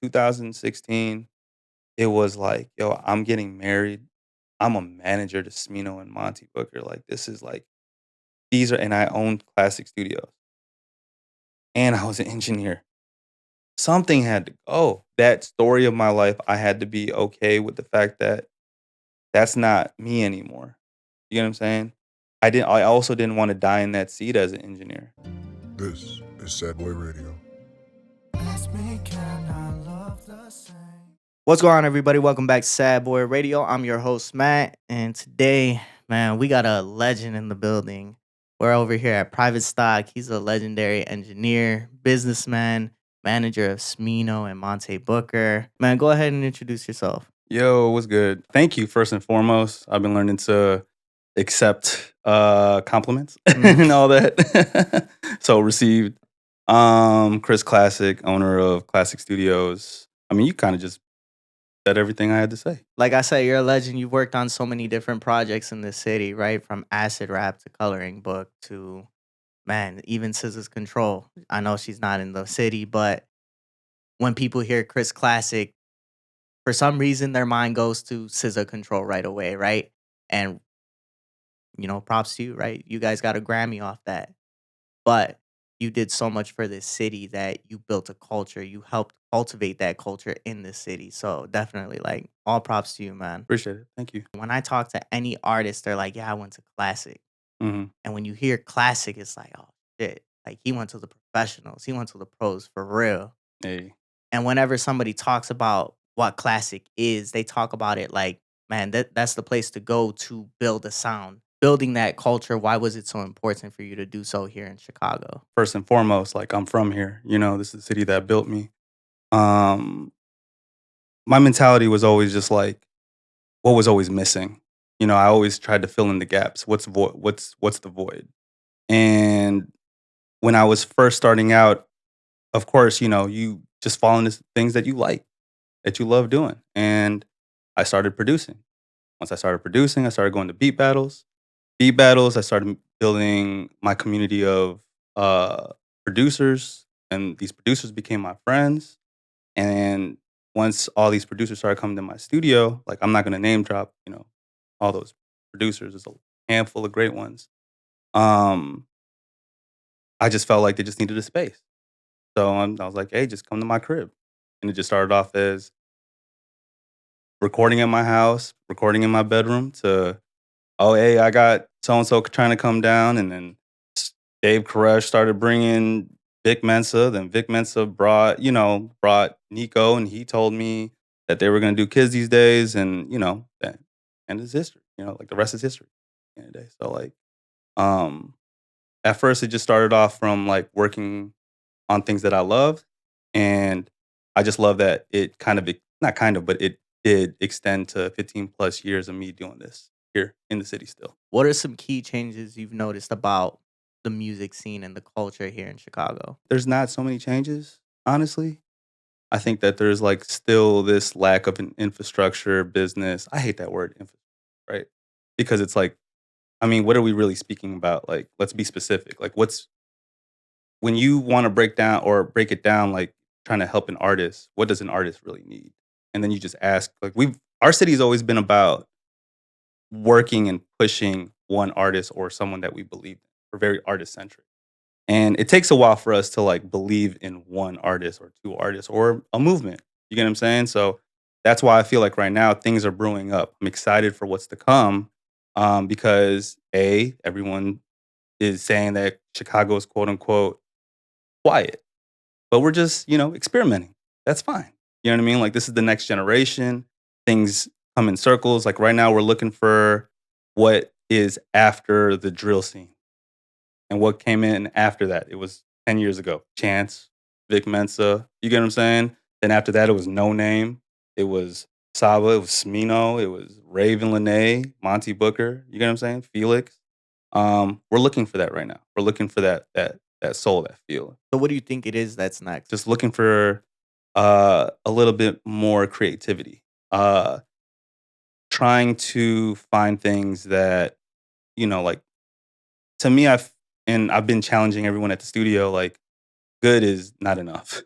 2016, it was like, yo, I'm getting married. I'm a manager to Smino and Monte Booker. Like, this is like, these are, and I owned Classic Studios and I was an engineer. Something had to go. That story of my life, I had to be okay with the fact that that's not me anymore. You know what I'm saying? I also didn't want to die in that seat as an engineer. This is Sad Boy Radio. What's going on, everybody? Welcome back to Sad Boy Radio. I'm your host, Matt, and today, man, we got a legend in the building. We're over here at Private Stock. He's a legendary engineer, businessman, manager of Smino and Monte Booker. Man, go ahead and introduce yourself. Yo, what's good? Thank you, first and foremost. I've been learning to accept compliments and all that. So received. Chris Classick, owner of Classic Studios. I mean, you kind of just said everything I had to say. Like I said, you're a legend. You've worked on so many different projects in the city, right? From acid rap to coloring book to, man, even Scissors Control. I know she's not in the city, but when people hear Chris Classic, for some reason their mind goes to Scissor Control right away, right? And props to you, right? You guys got a Grammy off that. But you did so much for this city that you built a culture. You helped cultivate that culture in this city. So definitely, like, all props to you, man. Appreciate it. Thank you. When I talk to any artist, they're like, yeah, I went to Classic. hmm And when you hear Classic, it's like, oh, shit. Like, he went to the professionals. He went to the pros for real. Hey, And whenever somebody talks about what Classic is, they talk about it like, man, that's the place to go to build a sound. Building that culture, why was it so important for you to do so here in Chicago? first and foremost, like I'm from here. This is the city that built me. Um, my mentality was always just like, what was always missing? I always tried to fill in the gaps. What's void? What's the void? And when I was first starting out, of course, you just fall into things that you like, that you love doing. And I started producing. Once I started producing, I started going to beat battles. Beat battles, I started building my community of producers, and these producers became my friends. And once all these producers started coming to my studio, like I'm not going to name drop, all those producers. There's a handful of great ones. Um, I just felt like they just needed a space. So I was like, hey, just come to my crib. And it just started off as recording at my house, recording in my bedroom to, oh, hey, I got so-and-so trying to come down. And then Dave Koresh started bringing Vic Mensa. Then Vic Mensa brought Nico, and he told me that they were going to do Kids These Days. And, and it's history, like the rest is history at the end of the day. So like, at first it just started off from like working on things that I loved. And I just love that it but it did extend to 15 plus years of me doing this here in the city still. What are some key changes you've noticed about the music scene and the culture here in Chicago? There's not so many changes, honestly. I think that there's like still this lack of an infrastructure business. I hate that word, right? Because it's like, I mean, what are we really speaking about? Like, let's be specific. Like, when you want to break it down, like trying to help an artist, what does an artist really need? And then you just ask, like, our city's always been about working and pushing one artist or someone that we believe in. We're very artist centric. And it takes a while for us to like believe in one artist or two artists or a movement. You get what I'm saying? So that's why I feel like right now things are brewing up. I'm excited for what's to come, because everyone is saying that Chicago is quote unquote quiet, but we're just experimenting. That's fine. You know what I mean? Like this is the next generation. Things come in circles. Like right now, we're looking for what is after the drill scene. And what came in after that? It was 10 years ago. Chance, Vic Mensa. You get what I'm saying? Then after that, it was No Name. It was Saba. It was Smino. It was Raven Lene, Monte Booker. You get what I'm saying? Felix. We're looking for that right now. We're looking for that soul, that feel. So what do you think it is that's next? Just looking for a little bit more creativity. Trying to find things that, like to me, I've been challenging everyone at the studio, like, good is not enough.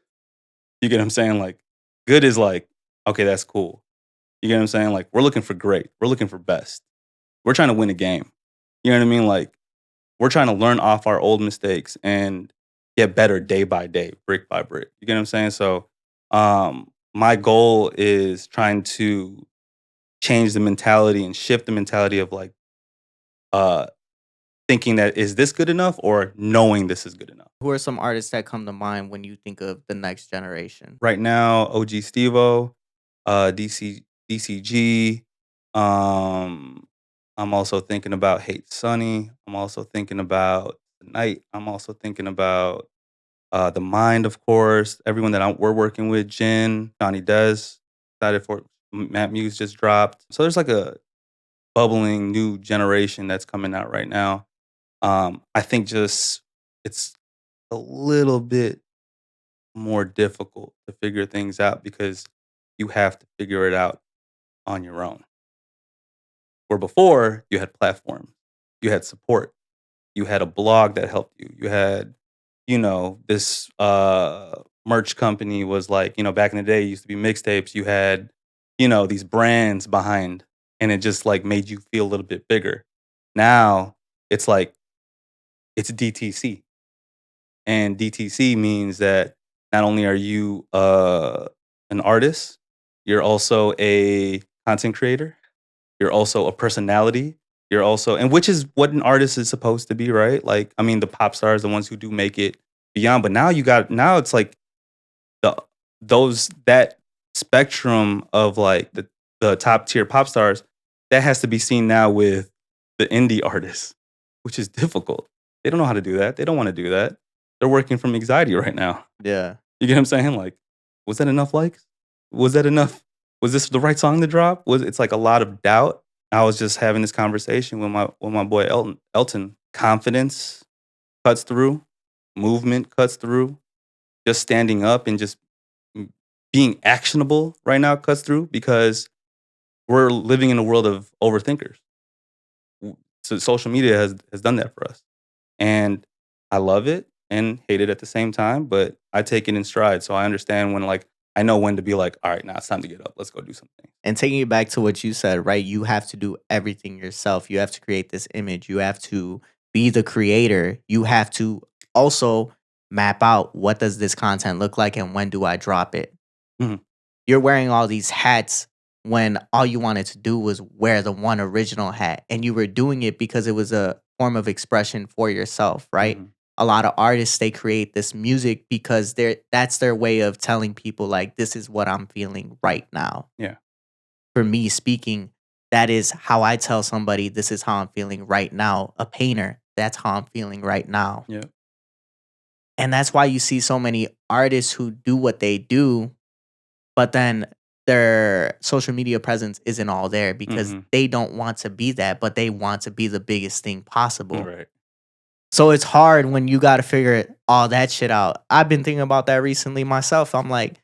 You get what I'm saying? Like, Good is like, okay, that's cool. You get what I'm saying? Like, we're looking for great. We're looking for best. We're trying to win a game. You know what I mean? Like, we're trying to learn off our old mistakes and get better day by day, brick by brick. You get what I'm saying? So, my goal is trying to change the mentality and shift the mentality of like, uh, thinking that is this good enough or knowing this is good enough. Who are some artists that come to mind when you think of the next generation? Right now, OG Stevo, DCG. Um, I'm also thinking about Hate Sunny. I'm also thinking about Tonight. I'm also thinking about The Mind, of course. Everyone that we're working with, Jin, Johnny Dez, excited for Matt Muse just dropped. So there's like a bubbling new generation that's coming out right now. I think just it's a little bit more difficult to figure things out because you have to figure it out on your own. Where before you had platforms, you had support, you had a blog that helped you, you had, this merch company was like, back in the day, it used to be mixtapes. You had, these brands behind, and it just like made you feel a little bit bigger. Now it's like it's DTC. And DTC means that not only are you an artist, you're also a content creator, you're also a personality, you're also, and which is what an artist is supposed to be, right? Like, I mean, the pop stars, the ones who do make it beyond, but now it's like the that spectrum of like the top tier pop stars that has to be seen now with the indie artists, which is difficult. They don't know how to do that. They don't want to do that. They're working from anxiety right now. Yeah. You get what I'm saying? Like, was that enough likes? Was that enough? Was this the right song to drop? It's like a lot of doubt. I was just having this conversation with my boy Elton. Confidence cuts through, movement cuts through, just standing up and just being actionable right now cuts through because we're living in a world of overthinkers. So social media has done that for us. And I love it and hate it at the same time, but I take it in stride. So I understand when like I know when to be like, all right, now it's time to get up. Let's go do something. And taking it back to what you said, right? You have to do everything yourself. You have to create this image. You have to be the creator. You have to also map out what does this content look like and when do I drop it? Mhm. You're wearing all these hats when all you wanted to do was wear the one original hat, and you were doing it because it was a form of expression for yourself, right? Mhm. A lot of artists, they create this music because that's their way of telling people like, this is what I'm feeling right now. Yeah. For me speaking, that is how I tell somebody this is how I'm feeling right now. A painter, that's how I'm feeling right now. Yeah. And that's why you see so many artists who do what they do, but then their social media presence isn't all there because Mhm. they don't want to be that, but they want to be the biggest thing possible. Right. So it's hard when you got to figure all that shit out. I've been thinking about that recently myself. I'm like,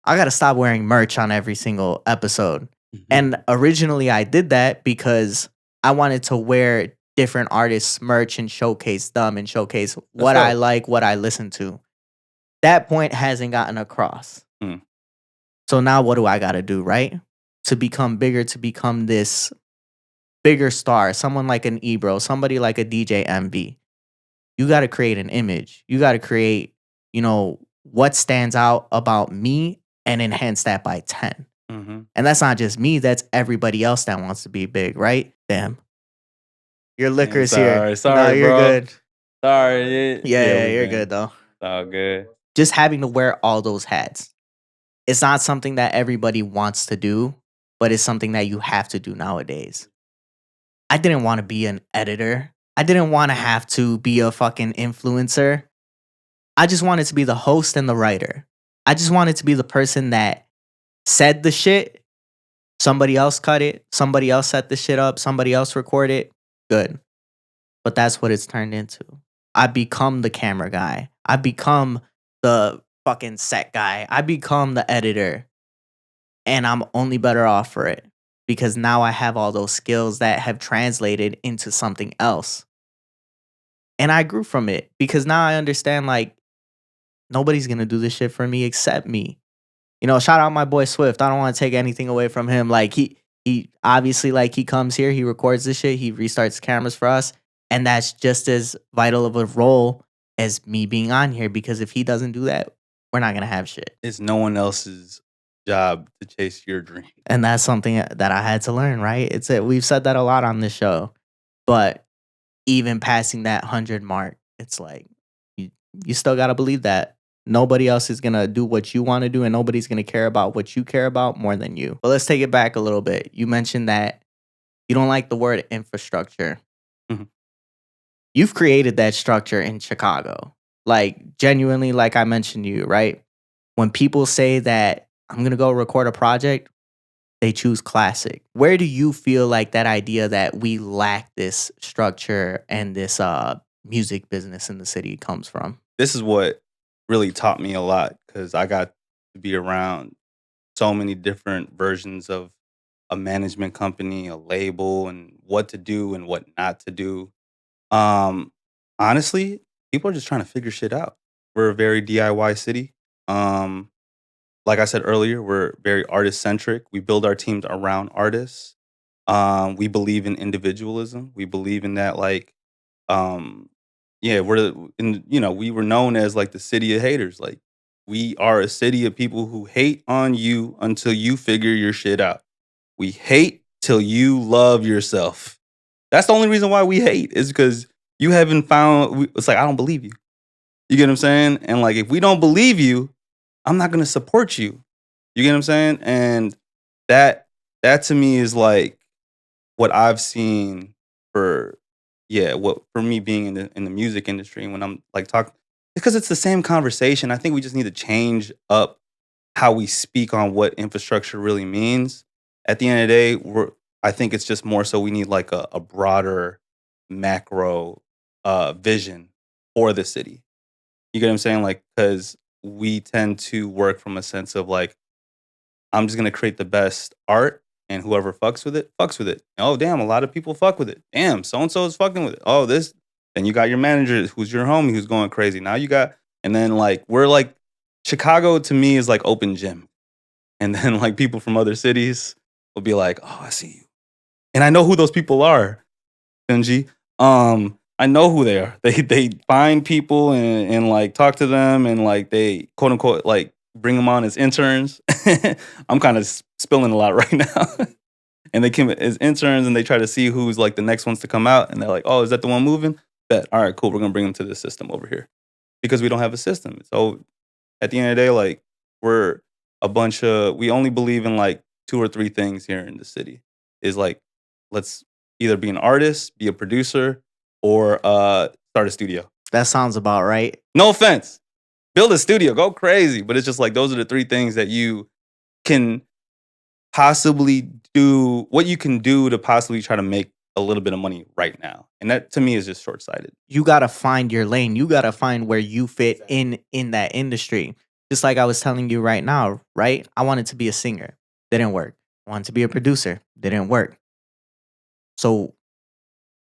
I got to stop wearing merch on every single episode. Mhm. And originally I did that because I wanted to wear different artists' merch and showcase them and showcase what I dope. like, what I listen to. That point hasn't gotten across. Mm. So now what do I got to do, right? To become bigger, to become this bigger star, someone like an Ebro, somebody like a DJ MV. You got to create an image. You got to create, what stands out about me and enhance that by 10. Mm-hmm. And that's not just me, that's everybody else that wants to be big, right? Damn. Your liquor is here. Sorry, No, you're bro. good. Sorry. Yeah, we you're good. good though. It's all good. Just having to wear all those hats. It's not something that everybody wants to do, but it's something that you have to do nowadays. I didn't want to be an editor. I didn't want to have to be a fucking influencer. I just wanted to be the host and the writer. I just wanted to be the person that said the shit. Somebody else cut it. Somebody else set the shit up. Somebody else record it. Good. But that's what it's turned into. I become the camera guy. I become the fucking set guy. I become the editor. And I'm only better off for it because now I have all those skills that have translated into something else. And I grew from it because now I understand like nobody's going to do this shit for me except me. You know, shout out my boy Swift. I don't want to take anything away from him. Like he obviously like he comes here, he records this shit, he restarts the cameras for us, and that's just as vital of a role as me being on here because if he doesn't do that, we're not gonna have shit. It's no one else's job to chase your dream. And that's something that I had to learn, right? We've said that a lot on this show, but even passing that 100 mark, it's like you still got to believe that nobody else is going to do what you want to do and nobody's going to care about what you care about more than you. But let's take it back a little bit. You mentioned that you don't like the word infrastructure. Mhm. You've created that structure in Chicago. Like genuinely, like I mentioned to you, right? When people say that I'm going to go record a project, they choose Classick. Where do you feel like that idea that we lack this structure and this music business in the city comes from? This is what really taught me a lot because I got to be around so many different versions of a management company, a label, and what to do and what not to do. Um, Honestly, people are just trying to figure shit out. We're a very DIY city. Um, like I said earlier, we're very artist centric. We build our teams around artists. We believe in individualism. We believe in that, like, um, yeah, we were known as like the city of haters. Like, we are a city of people who hate on you until you figure your shit out. We hate till you love yourself. That's the only reason why we hate is because you haven't found. It's like I don't believe you. You get what I'm saying? And like, if we don't believe you, I'm not gonna support you. You get what I'm saying? And that that to me is like what I've seen for what for me being in the music industry and when I'm like talking because it's the same conversation. I think we just need to change up how we speak on what infrastructure really means. At the end of the day, I think it's just more so we need like a broader macro vision for the city. You get what I'm saying? Like, because we tend to work from a sense of like, I'm just gonna create the best art, and whoever fucks with it, fucks with it. Oh, damn, a lot of people fuck with it. Damn, so and so is fucking with it. Oh, this. Then you got your manager, who's your homie, who's going crazy. Now you got, and then like we're like, Chicago to me is like open gym, and then like people from other cities will be like, oh, I see you, and I know who those people are. Benji. I know who they are. They find people and like talk to them and like they quote unquote like bring them on as interns. I'm kind of spilling a lot right now. And they come as interns and they try to see who's like the next ones to come out and they're like, oh, is that the one moving? Bet. All right, cool. We're gonna bring them to this system over here because we don't have a system. So at the end of the day, like we're we only believe in like two or three things here in the city. Is like let's either be an artist, be a producer, or start a studio. That sounds about right. No offense. Build a studio, go crazy. But it's just like those are the three things that you can possibly do, what you can do to possibly try to make a little bit of money right now. And that to me is just short sighted. You got to find your lane. You got to find where you fit in that industry. Just like I was telling you right now, right? I wanted to be a singer. Didn't work. I wanted to be a producer. Didn't work. So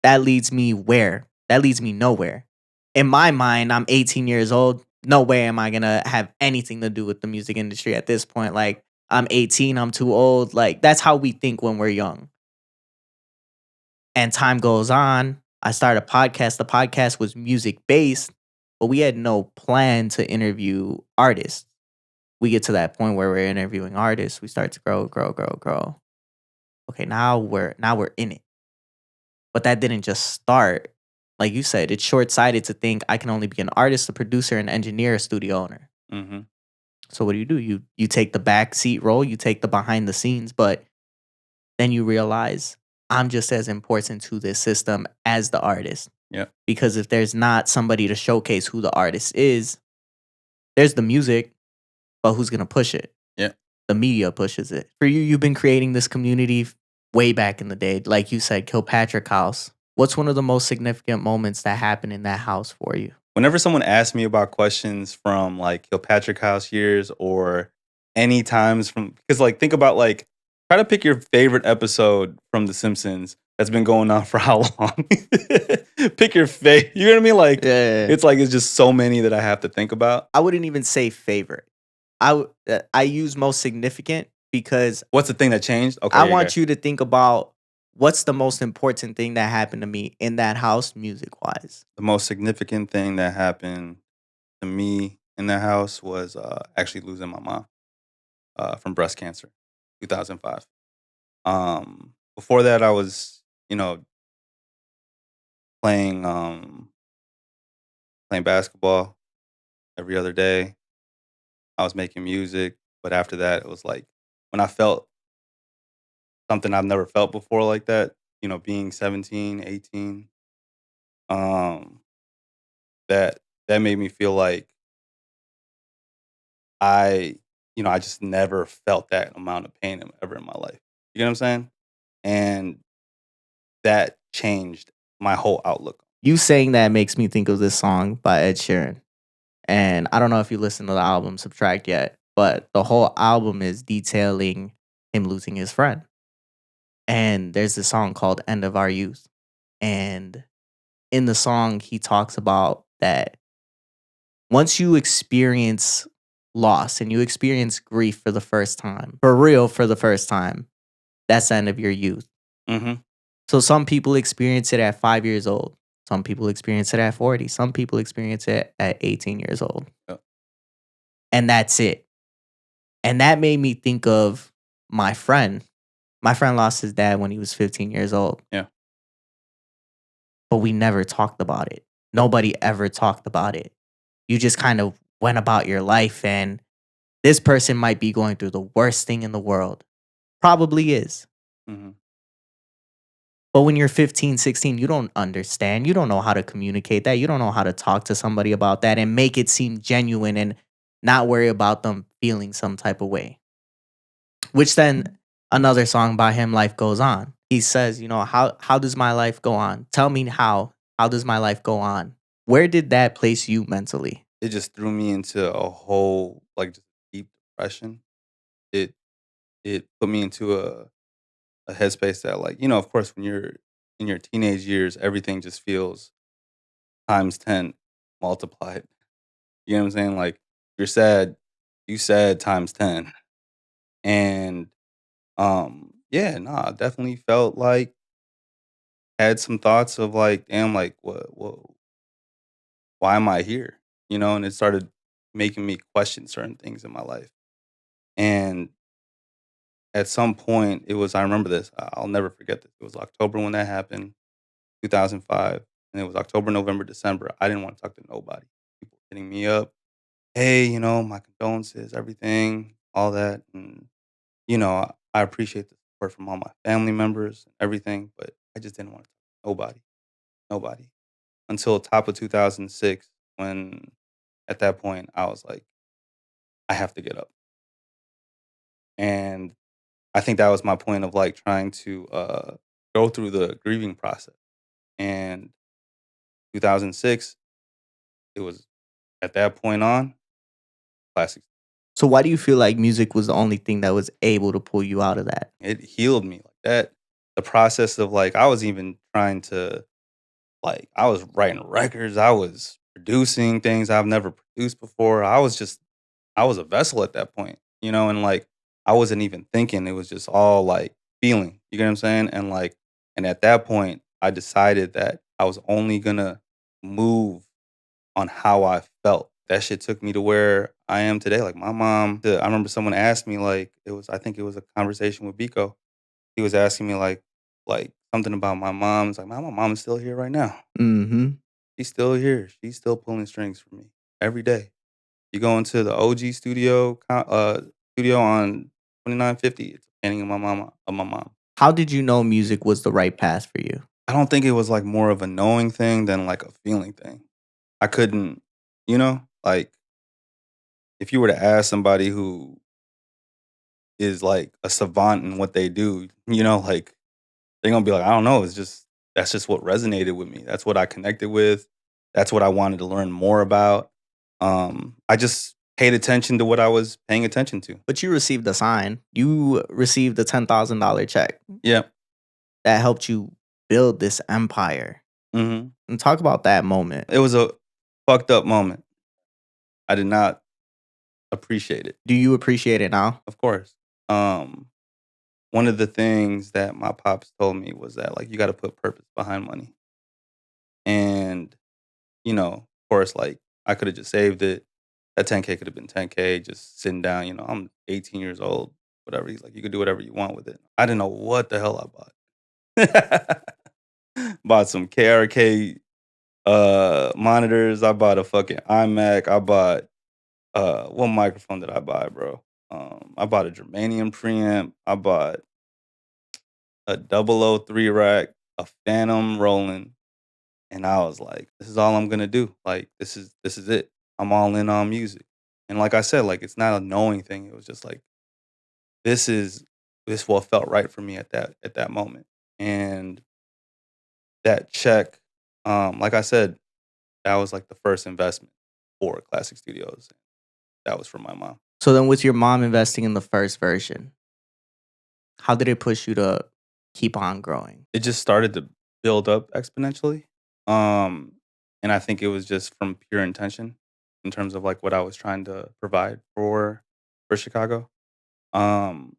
that leads me where? That leads me nowhere. In my mind, I'm 18 years old. No way am I going to have anything to do with the music industry at this point. Like, I'm 18, I'm too old. Like, that's how we think when we're young. And time goes on. I started a podcast. The podcast was music based, but we had no plan to interview artists. We get to that point where we're interviewing artists. We start to grow. Okay, now we're in it. But that didn't just start. Like you said, it's short-sighted to think I can only be an artist, a producer, an engineer, a studio owner. Mm-hmm. So what do? You take the backseat role, you take the behind the scenes, but then you realize I'm just as important to this system as the artist. Yeah. Because if there's not somebody to showcase who the artist is, there's the music, but who's gonna push it? Yeah. The media pushes it. For you, you've been creating this community way back in the day. Like you said, Kilpatrick House. What's one of the most significant moments that happened in that house for you? Whenever someone asks me about questions from like Kilpatrick House years or any times from, because like think about like, try to pick your favorite episode from The Simpsons that's been going on for how long? Pick your favorite. You know what I mean? Like, Yeah. it's like, it's just so many that I have to think about. I wouldn't even say favorite. I use most significant because What's the thing that changed? I Okay, yeah, okay. want you to think about what's the most important thing that happened to me in that house music-wise. The most significant thing that happened to me in that house was, actually losing my mom, from breast cancer, 2005. Before that, I was, you know, playing, playing basketball every other day. I was making music, but after that, it was like when I felt something I've never felt before like that, being 17, 18, um, that that made me feel like I, I just never felt that amount of pain ever in my life. You know what I'm saying? And that changed my whole outlook. You saying that makes me think of this song by Ed Sheeran, and I don't know if you listened to the album Subtract yet, but the whole album is detailing him losing his friend. And there's this song called End of Our Youth, and in the song, he talks about that once you experience loss and you experience grief for the first time, for real, for the first time, that's the end of your youth. Mhm. So some people experience it at 5 years old. Some people experience it at 40. Some people experience it at 18 years old. Yeah. And that's it. And that made me think of my friend. My friend lost his dad when he was 15 years old, Yeah. but we never talked about it. Nobody ever talked about it. You just kind of went about your life, and this person might be going through the worst thing in the world. Probably is. Mhm. But when you're 15, 16, you don't understand. You don't know how to communicate that. You don't know how to talk to somebody about that and make it seem genuine and not worry about them feeling some type of way. Which then another song by him, Life Goes On. He says, how does my life go on? Tell me how. How does my life go on? Where did that place you mentally? It just threw me into a whole like just deep depression. It it put me into a headspace that like, of course when you're in your teenage years, everything just feels times 10 multiplied. You know what I'm saying? Like you're sad, you sad times 10. And yeah, I definitely felt like had some thoughts of like, damn, like what why am I here? And it started making me question certain things in my life. And at some point I remember this, I'll never forget this. It was October when that happened, 2005, and it was October, November, December. I didn't want to talk to nobody. People hitting me up, "Hey, my condolences, everything, all that." And, I appreciate the support from all my family members and everything, but I just didn't want to talk to nobody, nobody. Until top of 2006 when at that point I was like, I have to get up. And I think that was my point of like trying to go through the grieving process. And 2006, it was at that point on classic. So why do you feel like music was the only thing that was able to pull you out of that? It healed me like that. The process of like I was even trying to like I was writing records, I was producing things I've never produced before. I was a vessel at that point, and like I wasn't even thinking. It was just all like feeling. You get what I'm saying? And at that point, I decided that I was only gonna move on how I felt. That shit took me to where I am today. Like my mom, I remember someone asked me, like, I think it was a conversation with Biko. He was asking me like something about my mom. It's like, my mom is still here right now. Mhm. She's still here. She's still pulling strings for me every day. You go into the OG studio on 2950. It's a painting of my mom. How did you know music was the right path for you? I don't think it was like more of a knowing thing than like a feeling thing. I couldn't, like if you were to ask somebody who is like a savant in what they do, like they're gonna be like, I don't know. That's just what resonated with me. That's what I connected with. That's what I wanted to learn more about. I just paid attention to what I was paying attention to. But you received a sign. You received a $10,000 check Yeah. that helped you build this empire. Hmm. And talk about that moment. It was a fucked up moment. I did not appreciate it, Do you appreciate it now? of course. Um, One of the things that my pops told me was that, like, you gotta put purpose behind money. And, of course, like, I coulda just saved it. That 10K could have been 10K just sitting down, I'm 18 years old, whatever. He's like, "You could do whatever you want with it." I didn't know what the hell I bought. Bought some KRK, monitors. I bought a fucking iMac. I bought, what microphone did I buy, bro? I bought a germanium preamp. I bought a 003 rack, a Phantom Roland, and I was like, "This is all I'm gonna do. Like, this is it. I'm all in on music." And like I said, like, it's not a knowing thing. It was just like, this is this what felt right for me at that moment. And that check, like I said, that was like the first investment for Classic Studios. That was from my mom. So then with your mom investing in the first version, how did it push you to keep on growing? It just started to build up exponentially. Um, and I think it was just from pure intention in terms of like what I was trying to provide for Chicago. Um,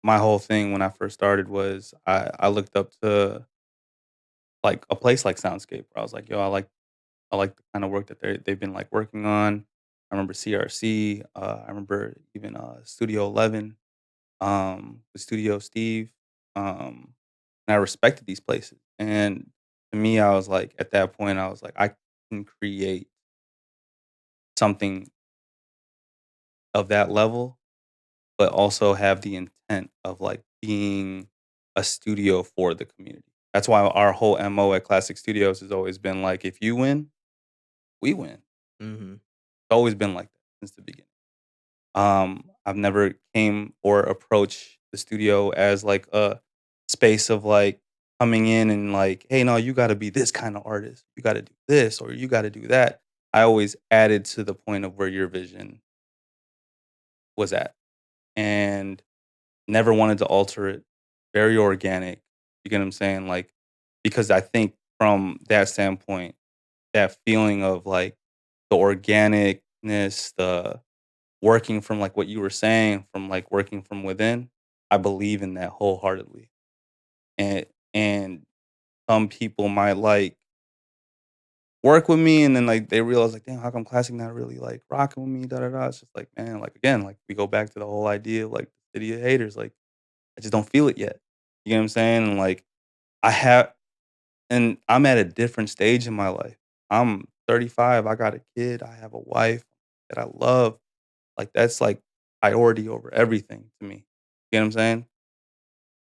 my whole thing when I first started was I looked up to like a place like Soundscape where I was like, yo, I like the kind of work that they've been like working on. I remember CRC. I remember even Studio 11, with Studio Steve. And I respected these places. And to me, I was like, at that point, I was like, I can create something of that level, but also have the intent of like being a studio for the community. That's why our whole MO at Classic Studios has always been like, if you win, we win. It's Mhm. always been like that since the beginning. I've never came or approached the studio as like a space of like coming in and like, hey, no, you got to be this kind of artist. You got to do this or you got to do that. I always added to the point of where your vision was at and never wanted to alter it. Very organic. You get what I'm saying? Like, because I think from that standpoint, that feeling of like the organicness, the working from, like, what you were saying, from, like, working from within, I believe in that wholeheartedly. And some people might, like, work with me and then, like, they realize, like, "Damn, how come Classic not really, like, rocking with me, da, da, da." It's just like, man, like, again, like, we go back to the whole idea of, like, the city of haters, like, I just don't feel it yet. You get what I'm saying? And, like, I have and I'm at a different stage in my life. I'm 35, I got a kid, I have a wife that I love. Like, that's, like, priority over everything to me. You know what I'm saying?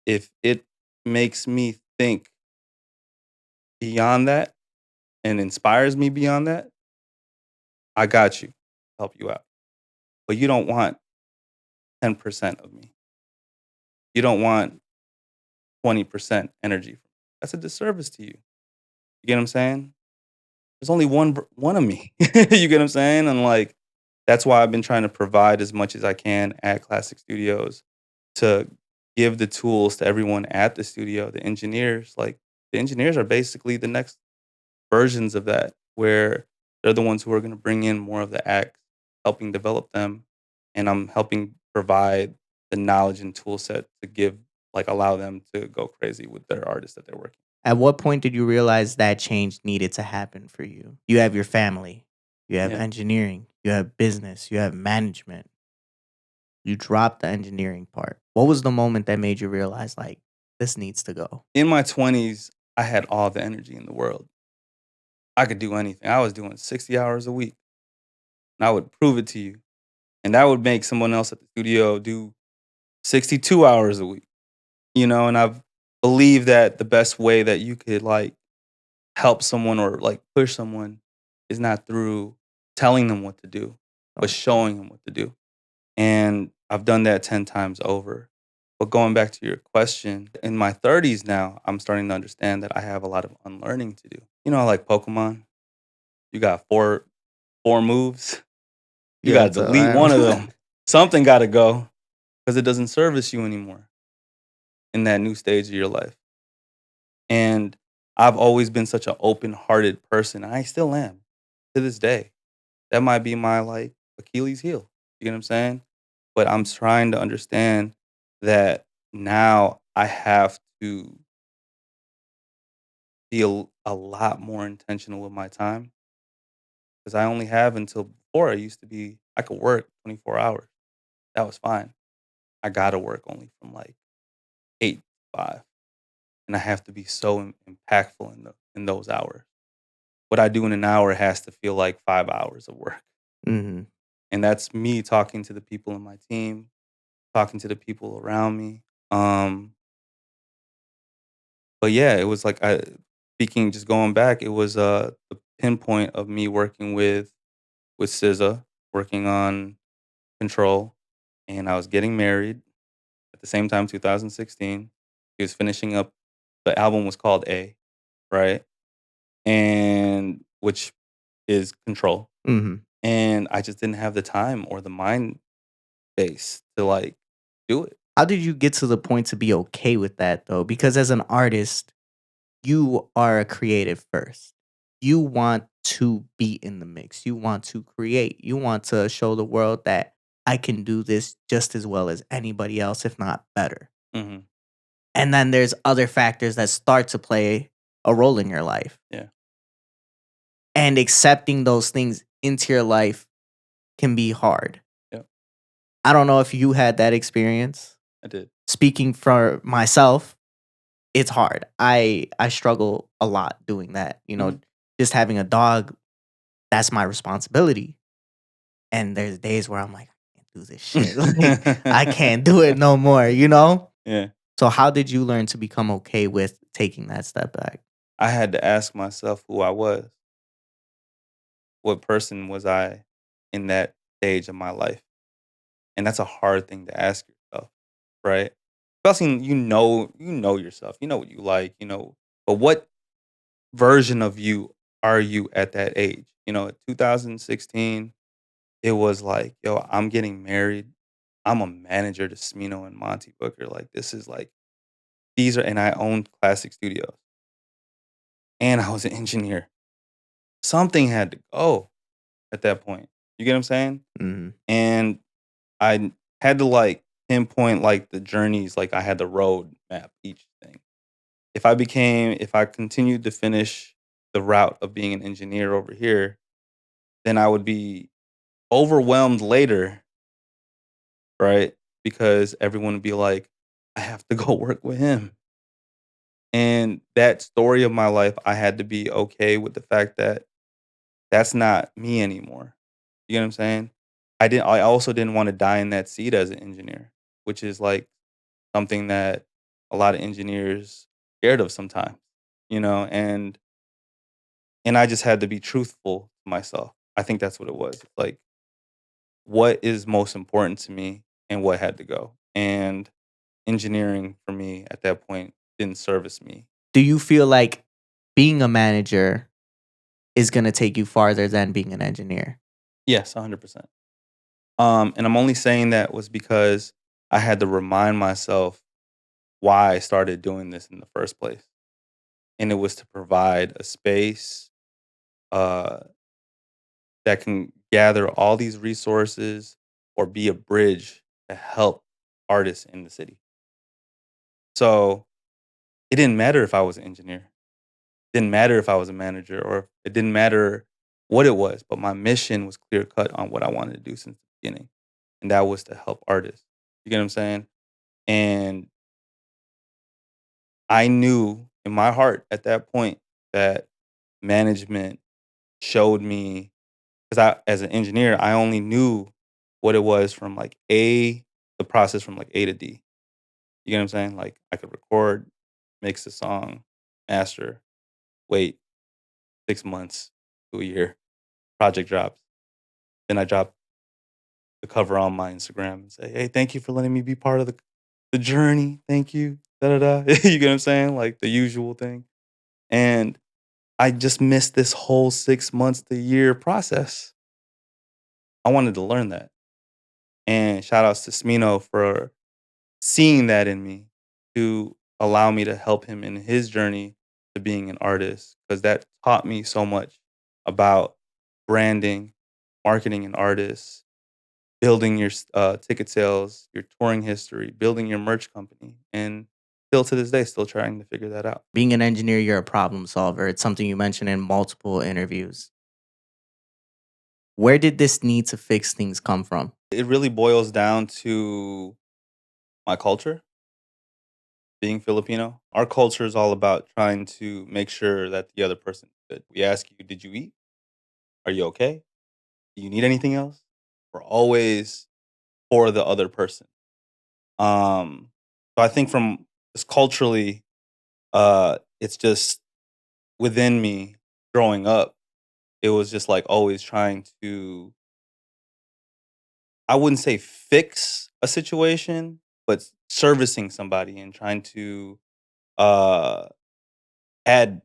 If it makes me think beyond that and inspires me beyond that, I got you. Help you out. But you don't want 10% of me. You don't want 20% energy from me. That's a disservice to you. You get what I'm saying? There's only one of me. You get what I'm saying? And, like, that's why I've been trying to provide as much as I can at Classic Studios to give the tools to everyone at the studio, the engineers. Like, the engineers are basically the next versions of that, where they're the ones who are gonna bring in more of the acts, helping develop them, and I'm helping provide the knowledge and tool set to give like, allow them to go crazy with their artists that they're working. At what point did you realize that change needed to happen for you? You have your family, you have Yeah. engineering, you have business, you have management. You dropped the engineering part. What was the moment that made you realize, like, this needs to go? In my 20s, I had all the energy in the world. I could do anything. I was doing 60 hours a week, and I would prove it to you. And that would make someone else at the studio do 62 hours a week, and I've believed that the best way that you could, like, help someone or, like, push someone is not through telling them what to do, but Oh, showing them what to do. And I've done that 10 times over. But going back to your question, in my 30s now, I'm starting to understand that I have a lot of unlearning to do. Like Pokemon, you got four moves. You yeah, gotta it's delete one of them. Something gotta go because it doesn't service you anymore in that new stage of your life. And I've always been such an open-hearted person. And I still am to this day. That might be my like Achilles heel. You get what I'm saying? But I'm trying to understand that now I have to be a lot more intentional with my time because I only have until before I used to be I could work 24 hours. That was fine. I gotta work only from like 8 to 5, and I have to be so impactful in those hours. What I do in an hour has to feel like 5 hours of work, Mhm. and that's me talking to the people in my team, talking to the people around me. Um, but yeah, it was like speaking just going back, it was the pinpoint of me working with SZA, working on Control, and I was getting married at the same time, 2016. He was finishing up the album was called A, right? And which is Control. Mhm. And I just didn't have the time or the mind space to, like, do it. How did you get to the point to be okay with that though? Because as an artist, you are a creative first. You want to be in the mix. You want to create. You want to show the world that I can do this just as well as anybody else, if not better. Mhm. And then there's other factors that start to play a role in your life. Yeah. And accepting those things into your life can be hard. Yep. I don't know if you had that experience. I did. Speaking for myself, it's hard. I struggle a lot doing that. Mhm. Just having a dog, that's my responsibility. And there's days where I'm like, I can't do this shit. Like I can't do it no more. Yeah. So how did you learn to become okay with taking that step back? I had to ask myself who I was. What person was I in that stage of my life? And that's a hard thing to ask yourself, right? Especially you know yourself. You know what you like, but what version of you are you at that age? At 2016, it was like, yo, I'm getting married. I'm a manager to Smino and Monte Booker. Like this is like these are and I owned Classic Studios. And I was an engineer. Something had to go at that point. You get what I'm saying? Mhm. And I had to like pinpoint like the journeys, like I had the road map each thing. If I continued to finish the route of being an engineer over here, then I would be overwhelmed later, right? Because everyone would be like, I have to go work with him. And that story of my life, I had to be okay with the fact that that's not me anymore. You get what I'm saying? I also didn't want to die in that seat as an engineer, which is like something that a lot of engineers scared of sometimes, and I just had to be truthful to myself. I think that's what it was. Like what is most important to me and what had to go. And engineering for me at that point didn't service me. Do you feel like being a manager is gonna take you farther than being an engineer? Yes, 100%. And I'm only saying that was because I had to remind myself why I started doing this in the first place. And it was to provide a space uh, that can gather all these resources or be a bridge to help artists in the city. So it didn't matter if I was an engineer, didn't matter if I was a manager, or it didn't matter what it was, but my mission was clear cut on what I wanted to do since the beginning. And that was to help artists. You get what I'm saying? And I knew in my heart at that point that management showed me because as an engineer, I only knew what it was from like the process from like A to D. You get what I'm saying? Like I could record, mix the song, master, wait 6 months to a year, project drops. Then I drop the cover on my Instagram and say, hey, thank you for letting me be part of the journey. Thank you. Da da da. You get what I'm saying? Like the usual thing. And I just missed this whole 6 months to year process. I wanted to learn that. And shout outs to Smino for seeing that in me to allow me to help him in his journey to being an artist because that taught me so much about branding, marketing an artist, building your ticket sales, your touring history, building your merch company, and still to this day, still trying to figure that out. Being an engineer, you're a problem solver. It's something you mentioned in multiple interviews. Where did this need to fix things come from? It really boils down to my culture, being Filipino. Our culture is all about trying to make sure that the other person is good. We ask you, did you eat? Are you okay? Do you need anything else? We're always for the other person. So I think from just culturally, it's just within me growing up, it was just like always trying to, I wouldn't say fix a situation, but servicing somebody and trying to uh, add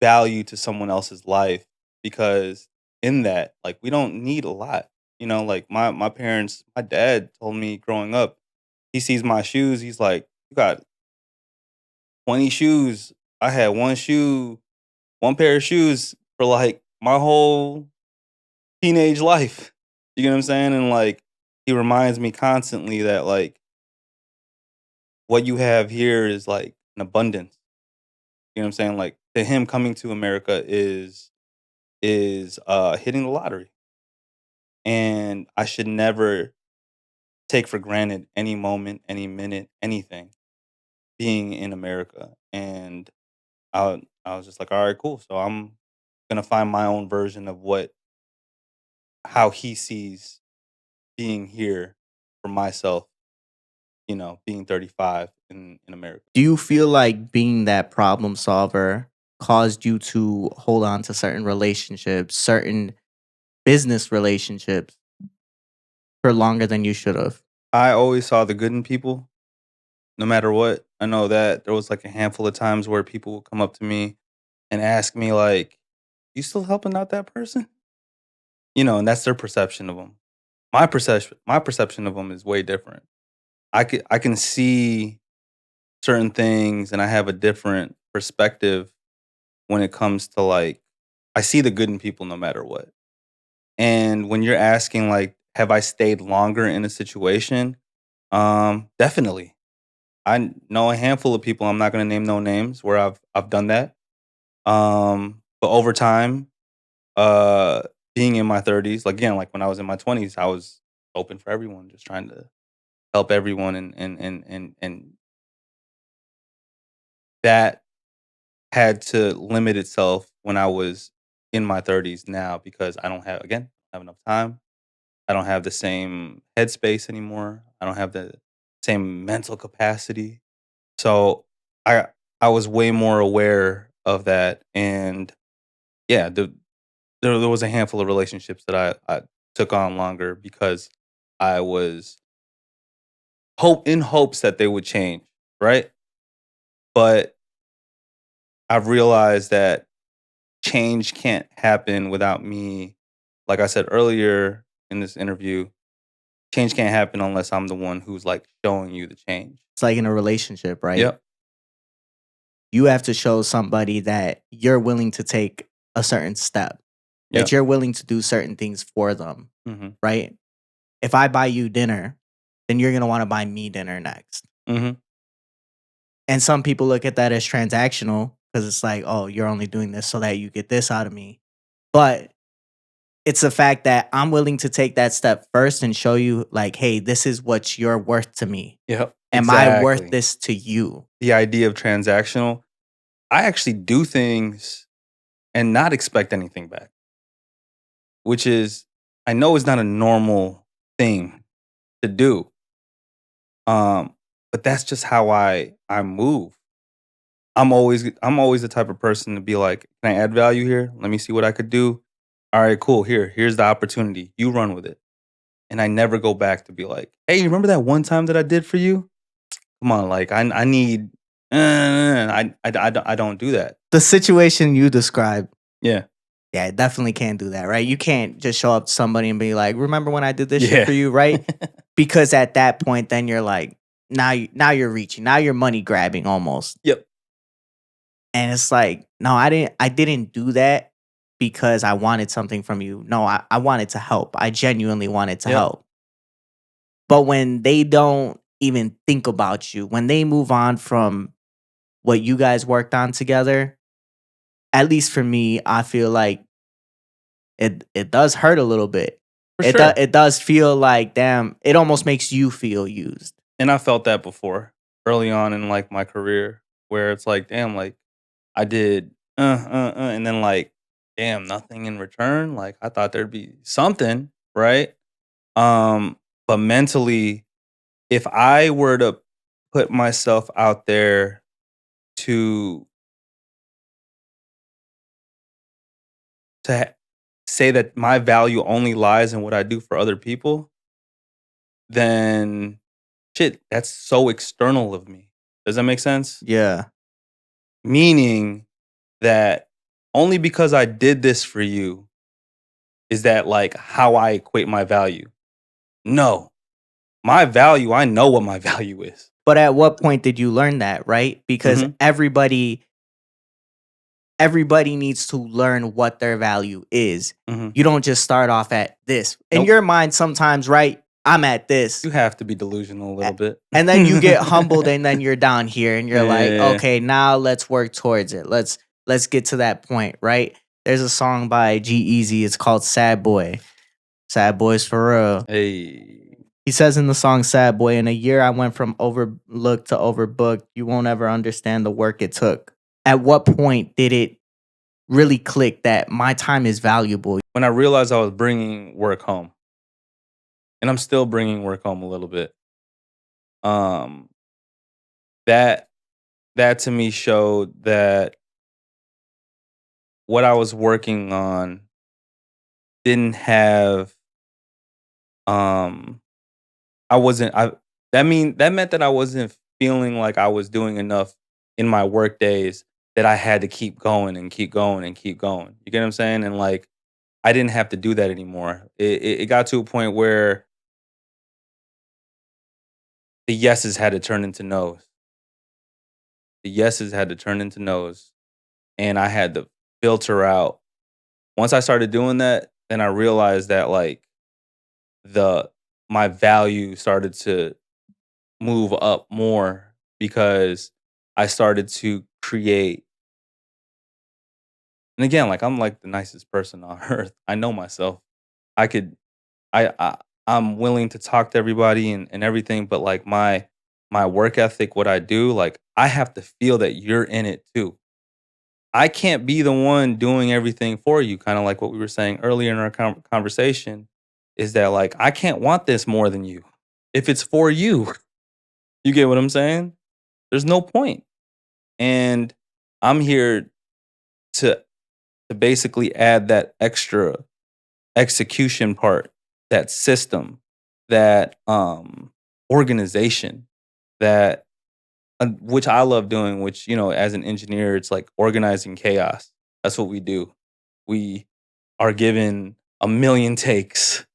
value to someone else's life because in that, like, we don't need a lot. You know, like my parents, my dad told me growing up, he sees my shoes, he's like, you got 20 shoes. I had one pair of shoes for like my whole teenage life. You get what I'm saying? And like he reminds me constantly that like what you have here is like an abundance. You know what I'm saying? Like to him coming to America is hitting the lottery. And I should never take for granted any moment, any minute, anything being in America. And I was just like, all right, cool. So I'm gonna find my own version of how he sees being here for myself, you know, being 35 in America. Do you feel like being that problem solver caused you to hold on to certain relationships, certain business relationships for longer than you should have? I always saw the good in people, no matter what. I know that there was like a handful of times where people would come up to me and ask me like, "You still helping out that person?" You know, and that's their perception of them. My perception of them is way different. I can see certain things and I have a different perspective when it comes to like I see the good in people no matter what. And when you're asking like have I stayed longer in a situation? Definitely. Know a handful of people, I'm not going to name no names where I've done that. But over time, uh being in my 30s, like again, like when I was in my 20s, I was open for everyone, just trying to help everyone and that had to limit itself when I was in my 30s now because I don't have again, have enough time. I don't have the same headspace anymore. I don't have the same mental capacity. So I I was way more aware of that and yeah, there was a handful of relationships that I took on longer because I was in hopes that they would change, right? But I've realized that change can't happen without me. Like I said earlier in this interview, change can't happen unless I'm the one who's like showing you the change. It's like in a relationship, right? Yep. You have to show somebody that you're willing to take a certain step, that Yep. you're willing to do certain things for them, Mm-hmm. right? If I buy you dinner, then you're going to want to buy me dinner next. Mm-hmm. And some people look at that as transactional because it's like, oh, you're only doing this so that you get this out of me. But it's the fact that I'm willing to take that step first and show you, like, hey, this is what you're worth to me. Yep. Am I worth Exactly. this to you? The idea of transactional, I actually do things and not expect anything back, which is, I know is not a normal thing to do. But that's just how I move. I'm always the type of person to be like, can I add value here? Let me see what I could do. All right, cool. Here's the opportunity. You run with it. And I never go back to be like, hey, you remember that one time that I did for you? Come on, like I need. I don't do that. The situation you described, Yeah. yeah, definitely can't do that, right? You can't just show up to somebody and be like, remember when I did this shit Yeah. for you, right? Because at that point, then you're like, now you're reaching, now you're money grabbing almost. Yep. And it's like, no, I didn't do that because I wanted something from you. No, I wanted to help. I genuinely wanted to Yep. help. But when they don't even think about you, when they move on from what you guys worked on together, at least for me, I feel like it does hurt a little bit. For sure. It does feel like, damn, it almost makes you feel used. And I felt that before, early on in, like, my career, where it's like, damn, like, I did, and then, like, damn, nothing in return, like, I thought there'd be something, right? But mentally, if I were to put myself out there to to say that my value only lies in what I do for other people, then shit, that's so external of me. Does that make sense? Yeah. Meaning that only because I did this for you is that like how I equate my value. No, my value, I know what my value is. But at what point did you learn that, right? Because Mhm. everybody needs to learn what their value is. Mhm. You don't just start off at this. In Nope. your mind sometimes, right? I'm at this. You have to be delusional a little bit. And then you get humbled and then you're down here and you're like, Yeah. okay, now let's work towards it. Let's get to that point, right? There's a song by G-Eazy. It's called Sad Boy. Sad Boys for real. Hey. He says in the song Sad Boy, in a year I went from overlooked to overbooked. You won't ever understand the work it took. At what point did it really click that my time is valuable? When I realized I was bringing work home, and I'm still bringing work home a little bit, um, that that to me showed that what I was working on didn't have um I wasn't I that meant that I wasn't feeling like I was doing enough in my work days, that I had to keep going and keep going and keep going. You get what I'm saying? And like I didn't have to do that anymore. It got to a point where the yeses had to turn into nos. The yeses had to turn into nos, and I had to filter out. Once I started doing that, then I realized that like the my value started to move up more, because I started to create. And again, like I'm like the nicest person on earth. I know myself. I could I I'm willing to talk to everybody and everything, but like my work ethic, what I do, like I have to feel that you're in it too. I can't be the one doing everything for you, kind of like what we were saying earlier in our conversation, is that like I can't want this more than you. If it's for you, you get what I'm saying? There's no point. And I'm here to to basically add that extra execution part, that system, that organization, that which I love doing, which, you know, as an engineer, it's like organizing chaos. That's what we do. We are given a million takes,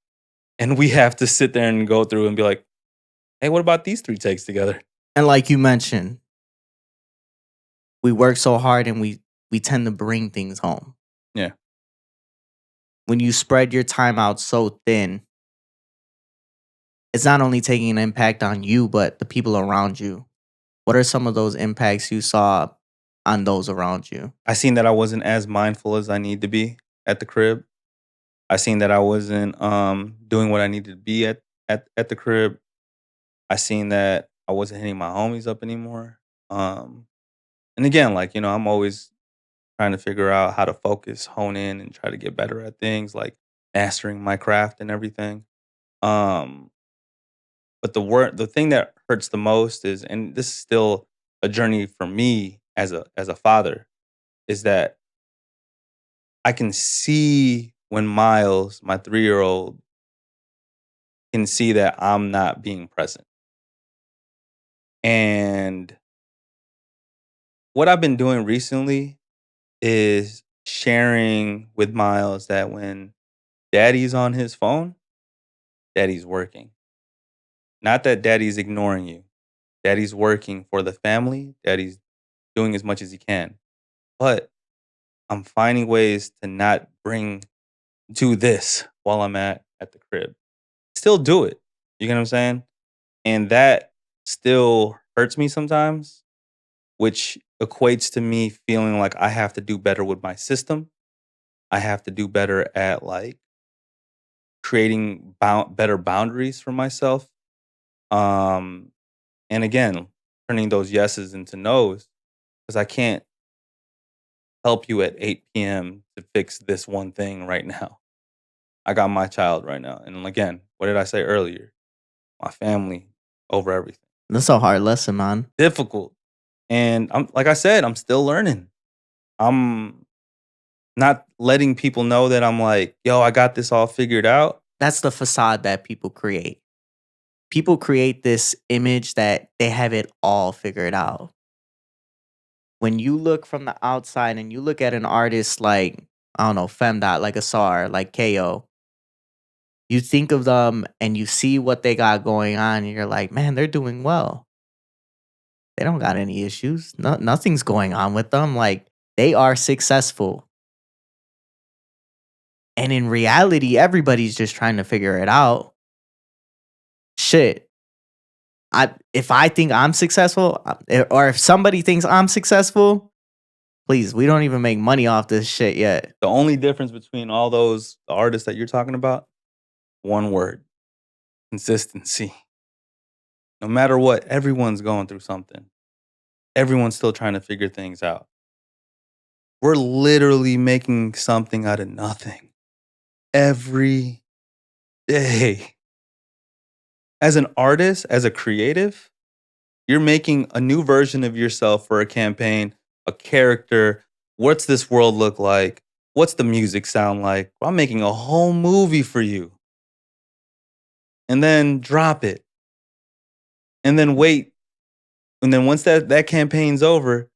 and we have to sit there and go through and be like, hey, what about these 3 takes together? And like you mentioned, we work so hard and we tend to bring things home. Yeah. When you spread your time out so thin, it's not only taking an impact on you, but the people around you. What are some of those impacts you saw on those around you? I seen that I wasn't as mindful as I need to be at the crib. I seen that I wasn't doing what I needed to be at the crib. I seen that I wasn't hitting my homies up anymore. Um and again, like, you know, I'm always trying to figure out how to focus, hone in, and try to get better at things, like mastering my craft and everything. Um but the thing that hurts the most is, and this is still a journey for me as a father, is that I can see when Miles, my 3-year-old, can see that I'm not being present. And what I've been doing recently is sharing with Miles that when daddy's on his phone, daddy's working. Not that daddy's ignoring you. Daddy's working for the family. Daddy's doing as much as he can. But I'm finding ways to not do this while I'm at the crib. Still do it. You get what I'm saying? And that still hurts me sometimes, which equates to me feeling like I have to do better with my system. I have to do better at like creating better boundaries for myself. Um, and again, turning those yeses into nos because I can't help you at 8 p.m. to fix this one thing right now. I got my child right now. And again, what did I say earlier? My family over everything. That's a hard lesson, man. Difficult. And I'm like I said, I'm still learning. I'm not letting people know that I'm like, yo, I got this all figured out. That's the facade that people create. People create this image that they have it all figured out. When you look from the outside and you look at an artist like, I don't know, Femdot, like Asar, like KO, you think of them and you see what they got going on, and you're like, man, they're doing well. They don't got any issues. Nothing's going on with them. Like, they are successful. And in reality, everybody's just trying to figure it out. Shit. If I think I'm successful, or if somebody thinks I'm successful, please, we don't even make money off this shit yet. The only difference between all those artists that you're talking about, one word: consistency. No matter what, everyone's going through something. Everyone's still trying to figure things out. We're literally making something out of nothing every day. As an artist, as a creative, you're making a new version of yourself for a campaign, a character. What's this world look like? What's the music sound like? I'm making a whole movie for you. And then drop it. And then wait. And then once that campaign's over,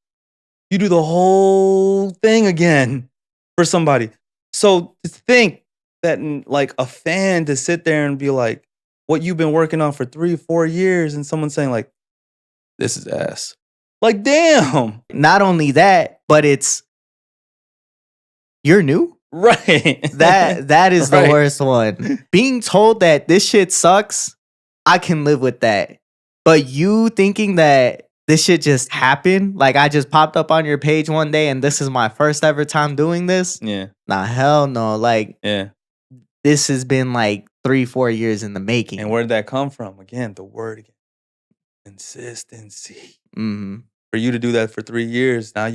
you do the whole thing again for somebody. So to think that like a fan to sit there and be like, what you've been working on for 3-4 years, and someone saying like, this is ass. Like, damn. Not only that, but it's, you're new? Right. That is the Right. worst one. Being told that this shit sucks, I can live with that. But you thinking that this shit just happened, like I just popped up on your page one day and this is my first ever time doing this? Yeah. Nah, hell no. Like, Yeah. this has been like 3-4 years in the making. And where did that come from? Again, the word again. Consistency. Mm-hmm. For you to do that for 3 years, now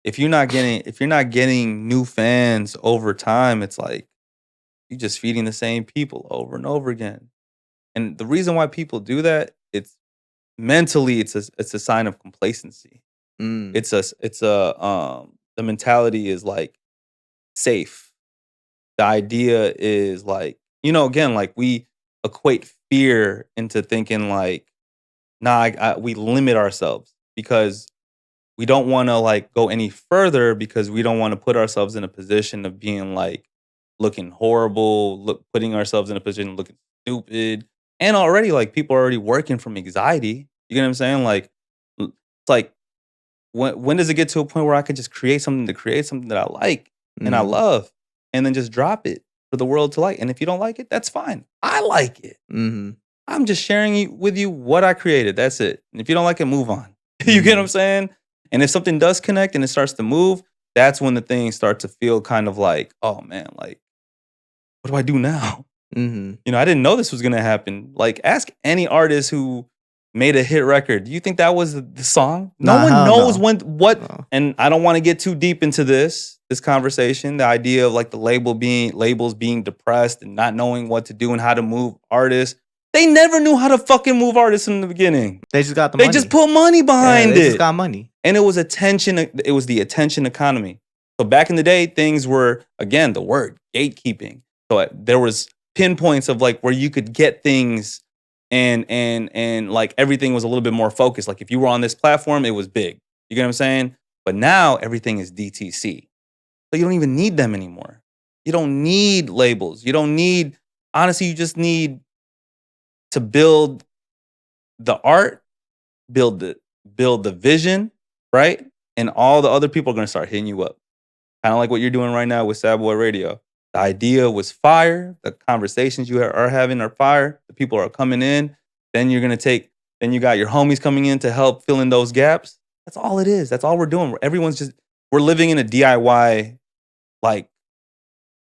if you're not getting new fans over time, it's like you're just feeding the same people over and over again. And the reason why people do that, it's mentally it's a sign of complacency. Mm. The mentality is like safe. The idea is like, again, like we equate fear into thinking like, nah, we limit ourselves because we don't want to like go any further because we don't want to put ourselves in a position of being like looking horrible, putting ourselves in a position of looking stupid. And already like people are already working from anxiety. You get what I'm saying? Like, it's like, when does it get to a point where I can just create something that I like and I love and then just drop it for the world to like? And if you don't like it, that's fine. I like it. Mm-hmm. I'm just sharing with you what I created. That's it. And if you don't like it, move on. You get what I'm saying? And if something does connect and it starts to move, that's when the things start to feel kind of like, oh man, like, what do I do now? Mm-hmm. I didn't know this was going to happen. Like, ask any artist who made a hit record. Do you think that was the song? No Nah, one hell knows no. what. No. And I don't want to get too deep into this conversation. The idea of like the labels being depressed and not knowing what to do and how to move artists. They never knew how to fucking move artists in the beginning. They just got the They money. just put money behind They it. just got money. And it was attention. It was the attention economy. So back in the day, things were, again, the word gatekeeping. So there was pinpoints of like where you could get things and like everything was a little bit more focused. Like if you were on this platform, it was big. You get what I'm saying? But now everything is DTC. So you don't even need them anymore. You don't need labels. You don't need, honestly, you just need to build the art, build the vision, right? And all the other people are going to start hitting you up. Kind of like what you're doing right now with Sad Boy Radio. The idea was fire. The conversations you are having are fire. The people are coming in. Then then you got your homies coming in to help fill in those gaps. That's all it is. That's all we're doing. We're living in a DIY like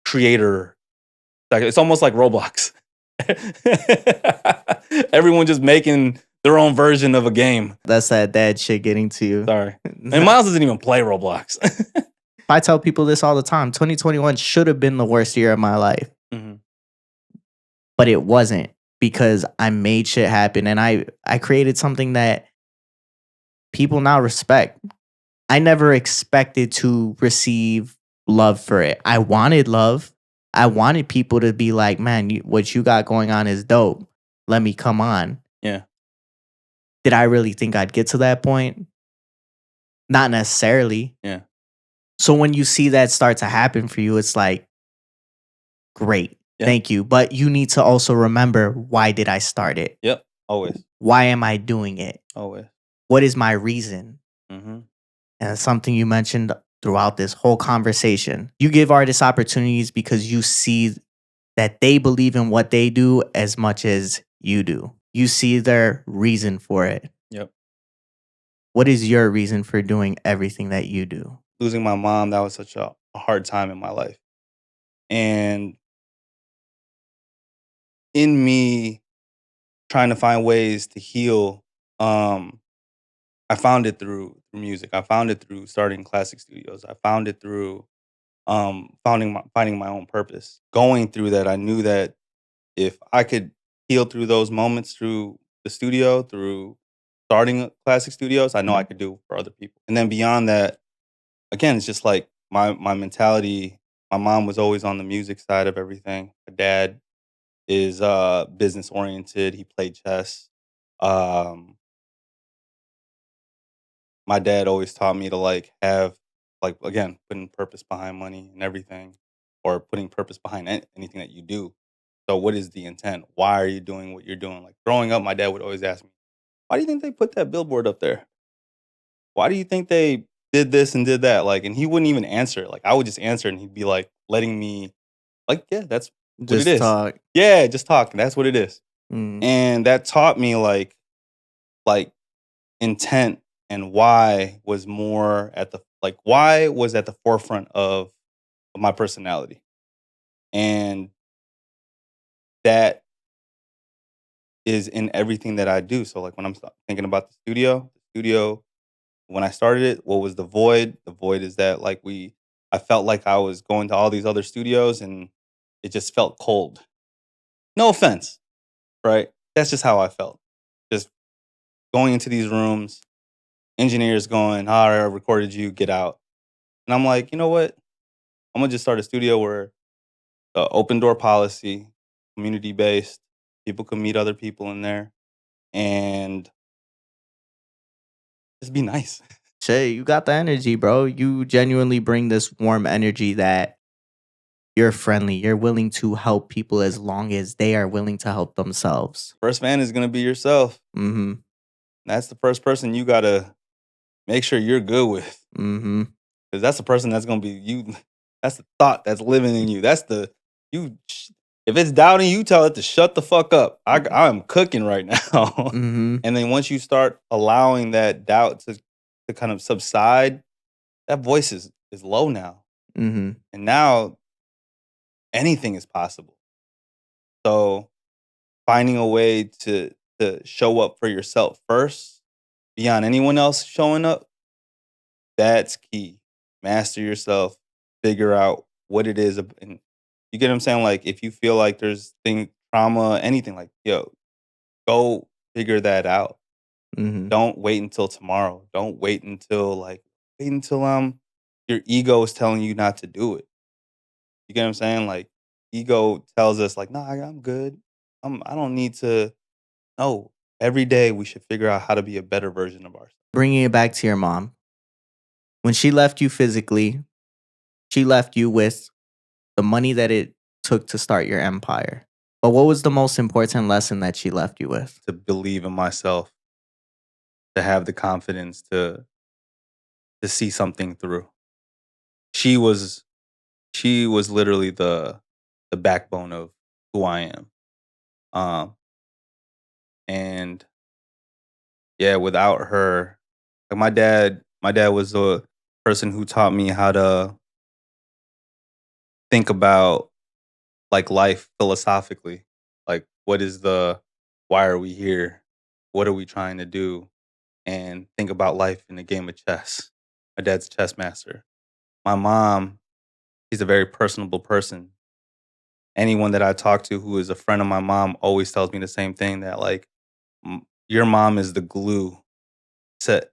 creator. Like it's almost like Roblox. Everyone just making their own version of a game. That's that dad shit getting to you. Sorry. And Miles doesn't even play Roblox. I tell people this all the time. 2021 should have been the worst year of my life. Mhm. But it wasn't, because I made shit happen and I created something that people now respect. I never expected to receive love for it. I wanted love. I wanted people to be like, man, what you got going on is dope. Let me come on. Yeah. Did I really think I'd get to that point? Not necessarily. Yeah. So when you see that start to happen for you, it's like, great. Yeah. Thank you. But you need to also remember, why did I start it? Yep. Always. Why am I doing it? Always. What is my reason? Mm-hmm. And it's something you mentioned throughout this whole conversation. You give artists opportunities because you see that they believe in what they do as much as you do. You see their reason for it. Yep. What is your reason for doing everything that you do? Losing my mom, that was such a hard time in my life. And in me trying to find ways to heal, I found it through music. I found it through starting Classick Studios. I found it through finding my own purpose. Going through that, I knew that if I could heal through those moments through the studio, through starting Classick Studios, I know I could do for other people. And then beyond that, again, it's just like my mentality. My mom was always on the music side of everything. My dad is business oriented. He played chess. My dad always taught me to like have like again putting purpose behind money and everything, or putting purpose behind anything that you do. So what is the intent? Why are you doing what you're doing? Like growing up, my dad would always ask me, "Why do you think they put that billboard up there? Why do you think they did this and did that?" Like, and he wouldn't even answer. Like I would just answer, and he'd be like letting me, like, yeah, that's what it Just is. talk. Yeah, just talk. That's what it is. Mm. And that taught me like intent and why was more at the why was at the forefront of my personality. And that is in everything that I do. So like when I'm thinking about the studio, when I started it, what was the void? The void is that I felt like I was going to all these other studios and it just felt cold. No offense, right? That's just how I felt. Just going into these rooms, engineers going, "All right, I recorded you, get out." And I'm like, you know what? I'm gonna just start a studio where the open door policy, community based, people can meet other people in there, and just be nice. Shay, you got the energy, bro. You genuinely bring this warm energy that you're friendly. You're willing to help people as long as they are willing to help themselves. First fan is gonna be yourself. Mm-hmm. That's the first person you gotta make sure you're good with, Mm-hmm. because that's the person that's gonna be you. That's the thought that's living in you. That's the you. If it's doubting you, tell it to shut the fuck up. I'm cooking right now. Mm-hmm. And then once you start allowing that doubt to kind of subside, that voice is low now. Mm-hmm. And now anything is possible. So finding a way to show up for yourself first, beyond anyone else showing up, that's key. Master yourself, figure out what it is, and you get what I'm saying? Like if you feel like there's trauma, anything, like, yo, go figure that out. Mm-hmm. Don't wait until tomorrow. Don't wait until your ego is telling you not to do it. You get what I'm saying? Like ego tells us like, "Nah, I'm good. I don't need to." No, every day we should figure out how to be a better version of ourselves. Bringing it back to your mom. When she left you physically, she left you with the money that it took to start your empire. But what was the most important lesson that she left you with? To believe in myself, to have the confidence to see something through. She was she was literally the backbone of who I am. Um, and yeah, without her, like my dad was the person who taught me how to think about like life philosophically. Like, why are we here? What are we trying to do? And think about life in a game of chess. My dad's a chess master. My mom, she's a very personable person. Anyone that I talk to who is a friend of my mom always tells me the same thing, that like your mom is the glue to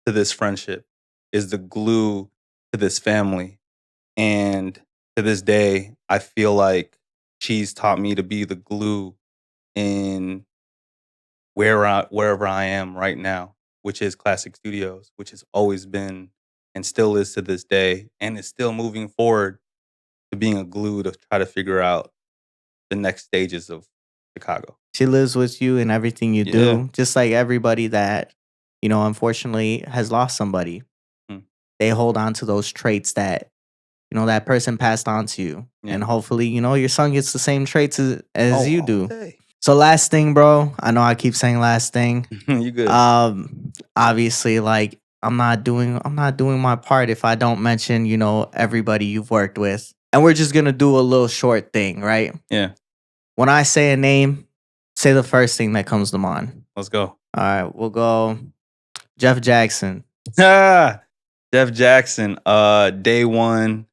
this friendship, is the glue to this family. And to this day, I feel like she's taught me to be the glue in wherever I am right now, which is Classic Studios, which has always been and still is to this day, and is still moving forward to being a glue to try to figure out the next stages of Chicago. She lives with you in everything you Yeah. do, just like everybody that, unfortunately has lost somebody. Mm. They hold on to those traits that, that person passed on to you. Yeah. And hopefully, your son gets the same traits as you all do. day. So last thing, bro. I know I keep saying last thing. You good. Obviously, like I'm not doing my part if I don't mention, everybody you've worked with. And we're just gonna do a little short thing, right? Yeah. When I say a name, say the first thing that comes to mind. Let's go. All right, we'll go Jeff Jackson. Jeff Jackson, day one,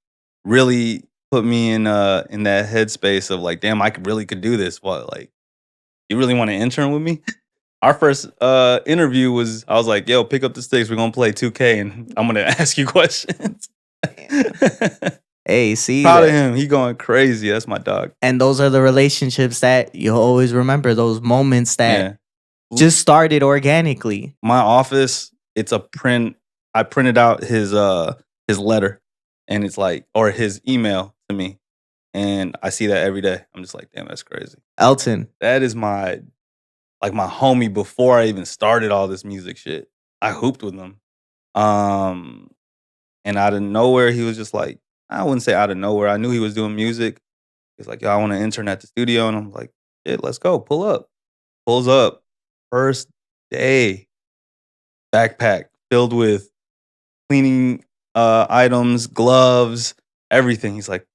really put me in that headspace of like, damn, really could do this. What, like, you really want to intern with me? Our first interview was, I was like, yo, pick up the sticks. We're gonna play 2K, and I'm gonna ask you questions. Hey, see, Proud of him. He going crazy. That's my dog. and those are the relationships that you'll always remember. Those moments that Yeah. just started organically. My office, it's a print. I printed out his letter, and it's like, or his email to me, and I see that every day. I'm just like, damn, that's crazy. Elton. That is my homie before I even started all this music shit. I hooped with him. And out of nowhere, he was just like, I wouldn't say out of nowhere. I knew he was doing music. He's like, yo, I want to intern at the studio. And I'm like, shit, let's go. Pull up. Pulls up. First day, backpack filled with cleaning items, gloves, everything. He's like,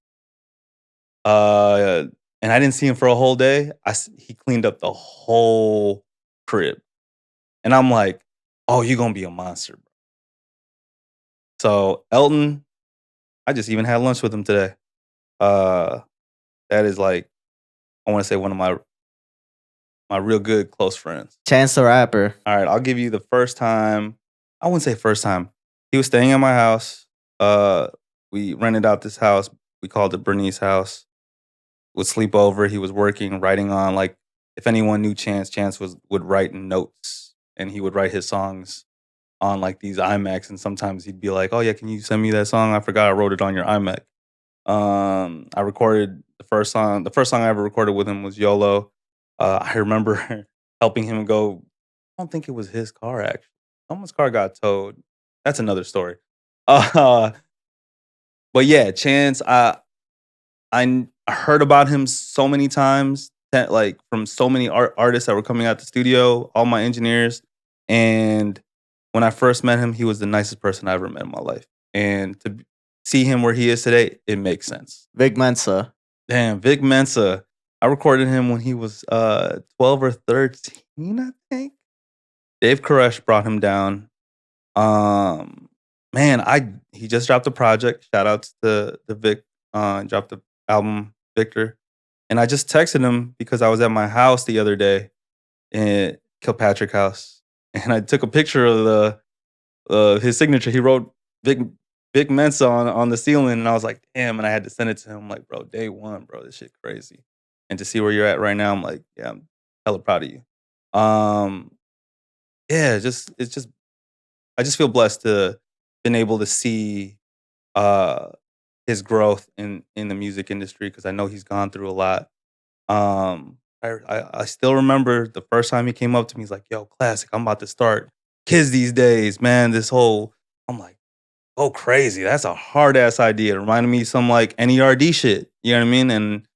and I didn't see him for a whole day. He cleaned up the whole crib. And I'm like, oh, you're going to be a monster, bro. So Elton, I just even had lunch with him today. That is like, I want to say one of my real good close friends. Chance the Rapper. All right, I'll give you the first time. I wouldn't say first time. He was staying at my house. We rented out this house. We called it Bernice House. Would sleep over. He was working, writing on, like, if anyone knew Chance, would write notes, and he would write his songs on like these iMacs, and sometimes he'd be like, "Oh yeah, can you send me that song? I forgot I wrote it on your iMac." I recorded the first song. The first song I ever recorded with him was YOLO. I remember helping him go. I don't think it was his car, actually. Someone's car got towed. That's another story. But yeah, Chance. I heard about him so many times, like from so many artists that were coming out the studio, all my engineers. And when I first met him, he was the nicest person I ever met in my life. And to see him where he is today, it makes sense. Vic Mensa. Damn, Vic Mensa. I recorded him when he was 12 or 13, I think. Dave Koresh brought him down. He just dropped a project. Shout outs to Vic. Dropped the album Victor. And I just texted him because I was at my house the other day in Kilpatrick House. And I took a picture of his signature. He wrote Vic Mensa on the ceiling, and I was like, damn. And I had to send it to him. I'm like, bro, day one, bro, this shit crazy. And to see where you're at right now, I'm like, yeah, I'm hella proud of you. Yeah, I just feel blessed to been able to see his growth in the music industry, because I know he's gone through a lot. I still remember the first time he came up to me. He's like, "Yo, Classic, I'm about to start Kids These Days, man." I'm like, go crazy. That's a hard ass idea. It reminded me of some like NERD shit. You know what I mean? And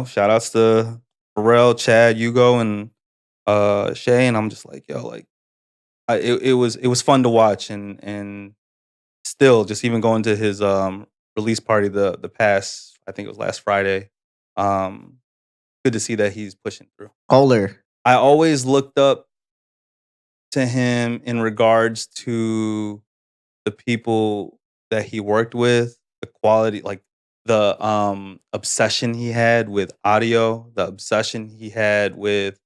shout outs to Pharrell, Chad, Hugo, and Shay. And I'm just like, yo, like it was fun to watch and still just even going to his release party the past, I think it was last Friday. Um Good to see that he's pushing through. Polar. I always looked up to him in regards to the people that he worked with, the quality, like the obsession he had with audio, the obsession he had with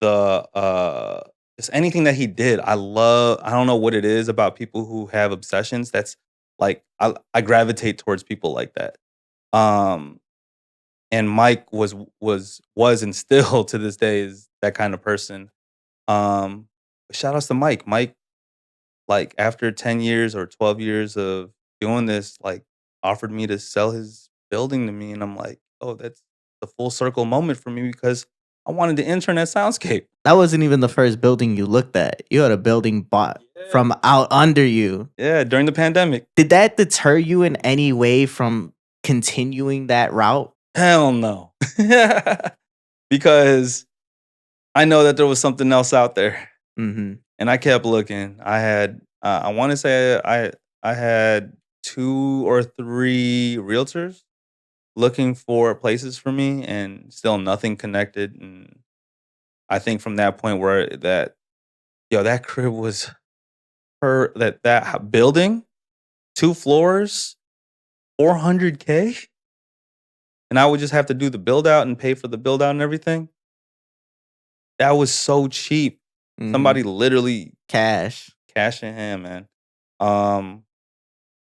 the just anything that he did. I don't know what it is about people who have obsessions that's like I gravitate towards people like that. Um and Mike was and still to this day is that kind of person. Um Shout outs to Mike. Mike, like after 10 years or 12 years of doing this, like offered me to sell his building to me. And I'm like, oh, that's the full circle moment for me because I wanted to intern at Soundscape. That wasn't even the first building you looked at. You had a building bought from out under you. Yeah, during the pandemic. Did that deter you in any way from continuing that route? Hell no. Because I know that there was something else out there. Mm-hmm. And I kept looking. I had, I want to say I had 2 or 3 realtors looking for places for me, and still nothing connected. And I think from that point where that crib was that building, 2 floors, 400K, and I would just have to do the build out and pay for the build out and everything. That was so cheap. Mm-hmm. Somebody literally Cash in hand, man.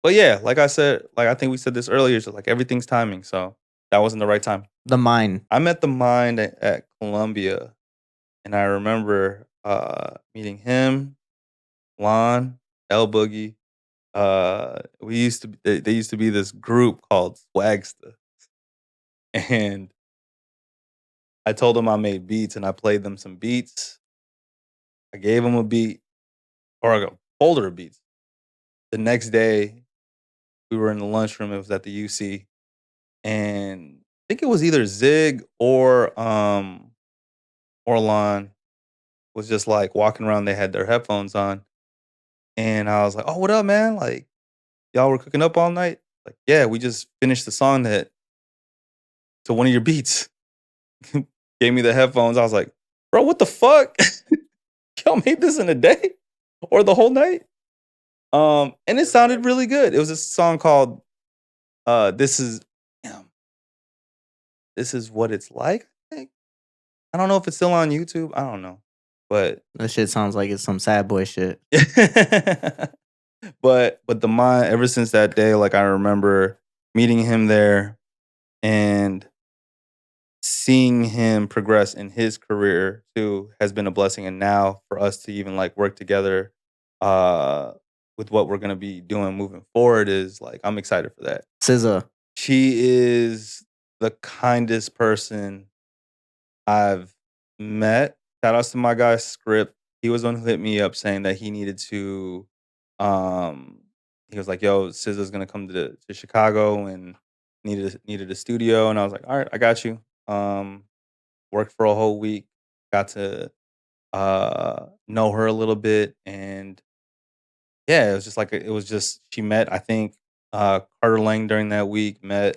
But yeah, like I said, like I think we said this earlier, so like everything's timing. So that wasn't the right time. the mine. I met the Mind at Columbia, and I remember meeting him, Lon, L Boogie. We used to they used to be this group called Swagsta, and I told them I made beats, and I played them some beats. I gave them a beat or a folder of beats. The next day, we were in the lunchroom. It was at the UC, and I think it was either Zig or Lon was just like walking around. They had their headphones on, and I was like, "Oh, what up, man? Like, y'all were cooking up all night?" Like, yeah, we just finished the song that to one of your beats. Gave me the headphones. I was like, "Bro, what the fuck? Y'all made this in a day or the whole night?" And it sounded really good. It was a song called "This Is Damn, This Is What It's Like." I think. I don't know if it's still on YouTube. I don't know, but That shit sounds like it's some sad boy shit. but the Mind, ever since that day, like I remember meeting him there and seeing him progress in his career too has been a blessing. And now for us to even like work together uh with what we're gonna be doing moving forward is like I'm excited for that. SZA. She is the kindest person I've met. Shout outs to my guy Script. He was the one who hit me up saying that he needed to um he was like, yo, SZA's gonna come to Chicago and needed a studio. And I was like, all right, I got you. Worked for a whole week, got to know her a little bit, and yeah, it was just like it was just she met, I think, Carter Lang during that week, met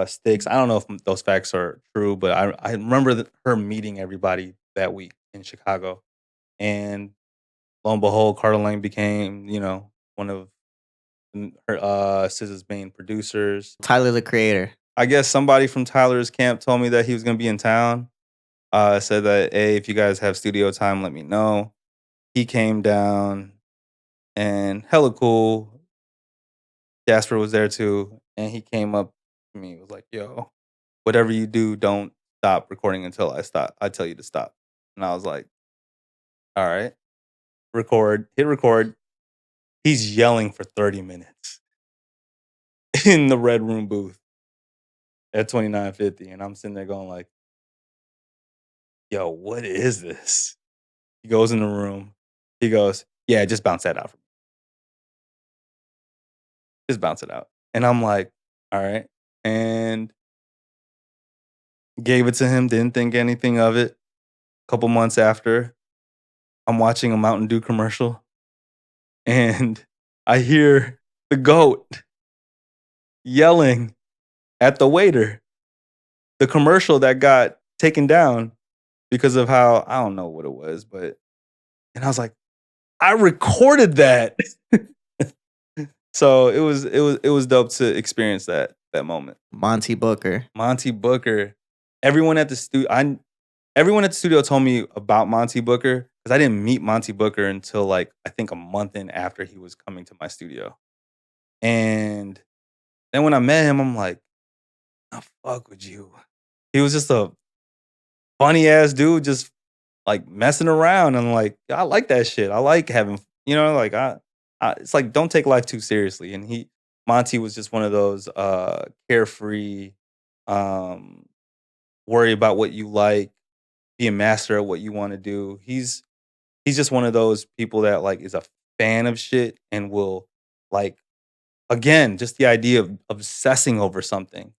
Sticks. I don't know if those facts are true, but I remember her meeting everybody that week in Chicago, and lo and behold, Carter Lang became one of her SZA's main producers. Tyler the Creator. I guess somebody from Tyler's camp told me that he was gonna be in town. Said that, hey, if you guys have studio time, let me know. He came down and hella cool. Jasper was there too, and he came up to me. Was like, "Yo, whatever you do, don't stop recording until I tell you to stop." And I was like, "All right, record, hit record." He's yelling for 30 minutes in the Red Room booth at 2950, and I'm sitting there going like, "Yo, what is this?" He goes in the room. He goes, "Yeah, just bounce that out for me." just bounce it out. And I'm like, all right. And gave it to him, didn't think anything of it. Couple months after, I'm watching a Mountain Dew commercial and I hear the goat yelling at the waiter. The commercial that got taken down because of how I don't know what it was, but and I was like, I recorded that. So it was dope to experience that moment. Monte Booker. Monte Booker. Everyone at the everyone at the studio told me about Monte Booker because I didn't meet Monte Booker until like I think a month in after he was coming to my studio. And then when I met him, I'm like, I fuck with you. He was just a funny ass dude, just like messing around. And like, I like that shit. I like having, like it's like don't take life too seriously. And Monty was just one of those carefree, um, worry about what you like, be a master at what you want to do. He's just one of those people that like is a fan of shit and will like again, just the idea of obsessing over something.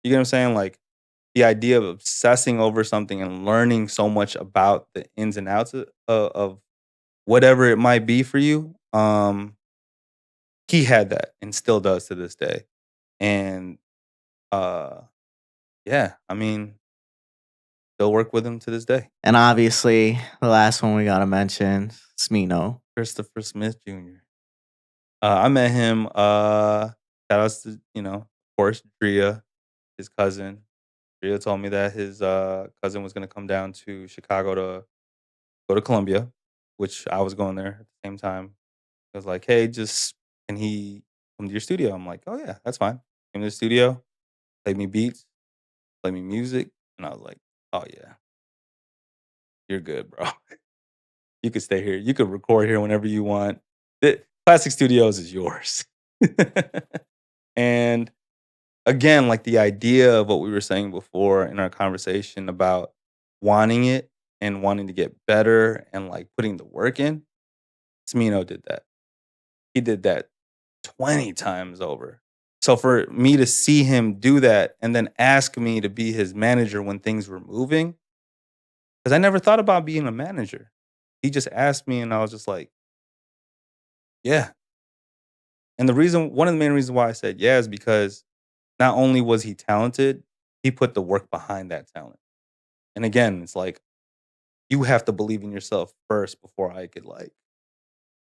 You get what I'm saying? Like the idea of obsessing over something and learning so much about the ins and outs of whatever it might be for you. He had that and still does to this day. And uh, yeah, I mean, still work with him to this day. And obviously, the last one we gotta mention, Smino. Christopher Smith Jr. I met him. Shout outs to of course, Drea, his cousin. Drea told me that his cousin was gonna come down to Chicago to go to Columbia, which I was going there at the same time. I was like, "Hey, just can he come to your studio?" I'm like, "Oh yeah, that's fine." Came to the studio, played me beats, played me music, and I was like, "Oh yeah, you're good, bro. You could stay here. You could record here whenever you want. Classic Studios is yours." And again, like the idea of what we were saying before in our conversation about wanting it and wanting to get better and like putting the work in, Smino did that. He did that 20 times over. So for me to see him do that and then ask me to be his manager when things were moving, because I never thought about being a manager. He just asked me and I was just like, yeah. And one of the main reasons why I said yeah is because not only was he talented, he put the work behind that talent. And again, it's like you have to believe in yourself first before I could like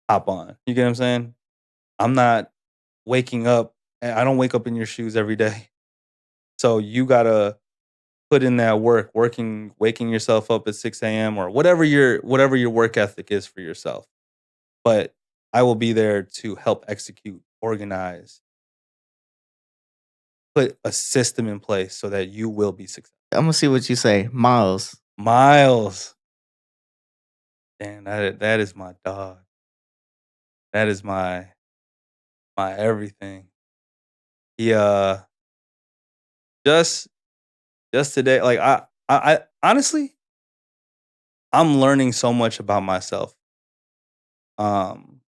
hop on. You get what I'm saying? I'm not waking up. I don't wake up in your shoes every day. So you gotta put in that work, waking yourself up at 6 a.m. or whatever your work ethic is for yourself. But I will be there to help execute, organize, put a system in place so that you will be successful. I'm gonna see what you say. Miles. Miles. Damn, that is my dog. That is my everything. He just just today, like I honestly I'm learning so much about myself. Um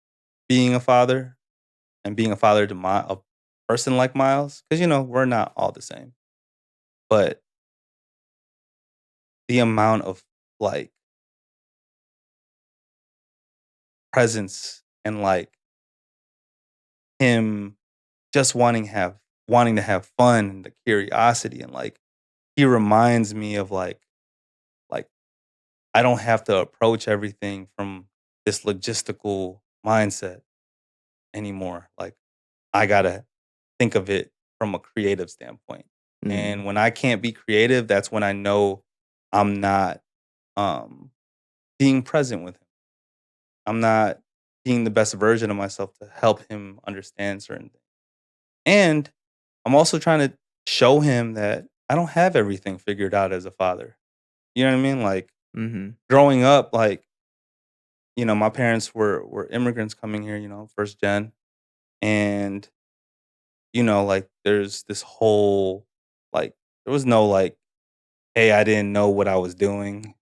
being a father and being a father to a person like Miles, because we're not all the same. But the amount of like presence and like him just wanting to have fun and the curiosity and like he reminds me of like I don't have to approach everything from this logistical mindset anymore. Like I gotta think of it from a creative standpoint. Mm. And when I can't be creative, that's when I know I'm not um being present with him. I'm not being the best version of myself to help him understand certain things. And I'm also trying to show him that I don't have everything figured out as a father. You know what I mean? Like Mhm. growing up, like, my parents were immigrants coming here, first gen. And, like there's this whole like there was no like, hey, I didn't know what I was doing.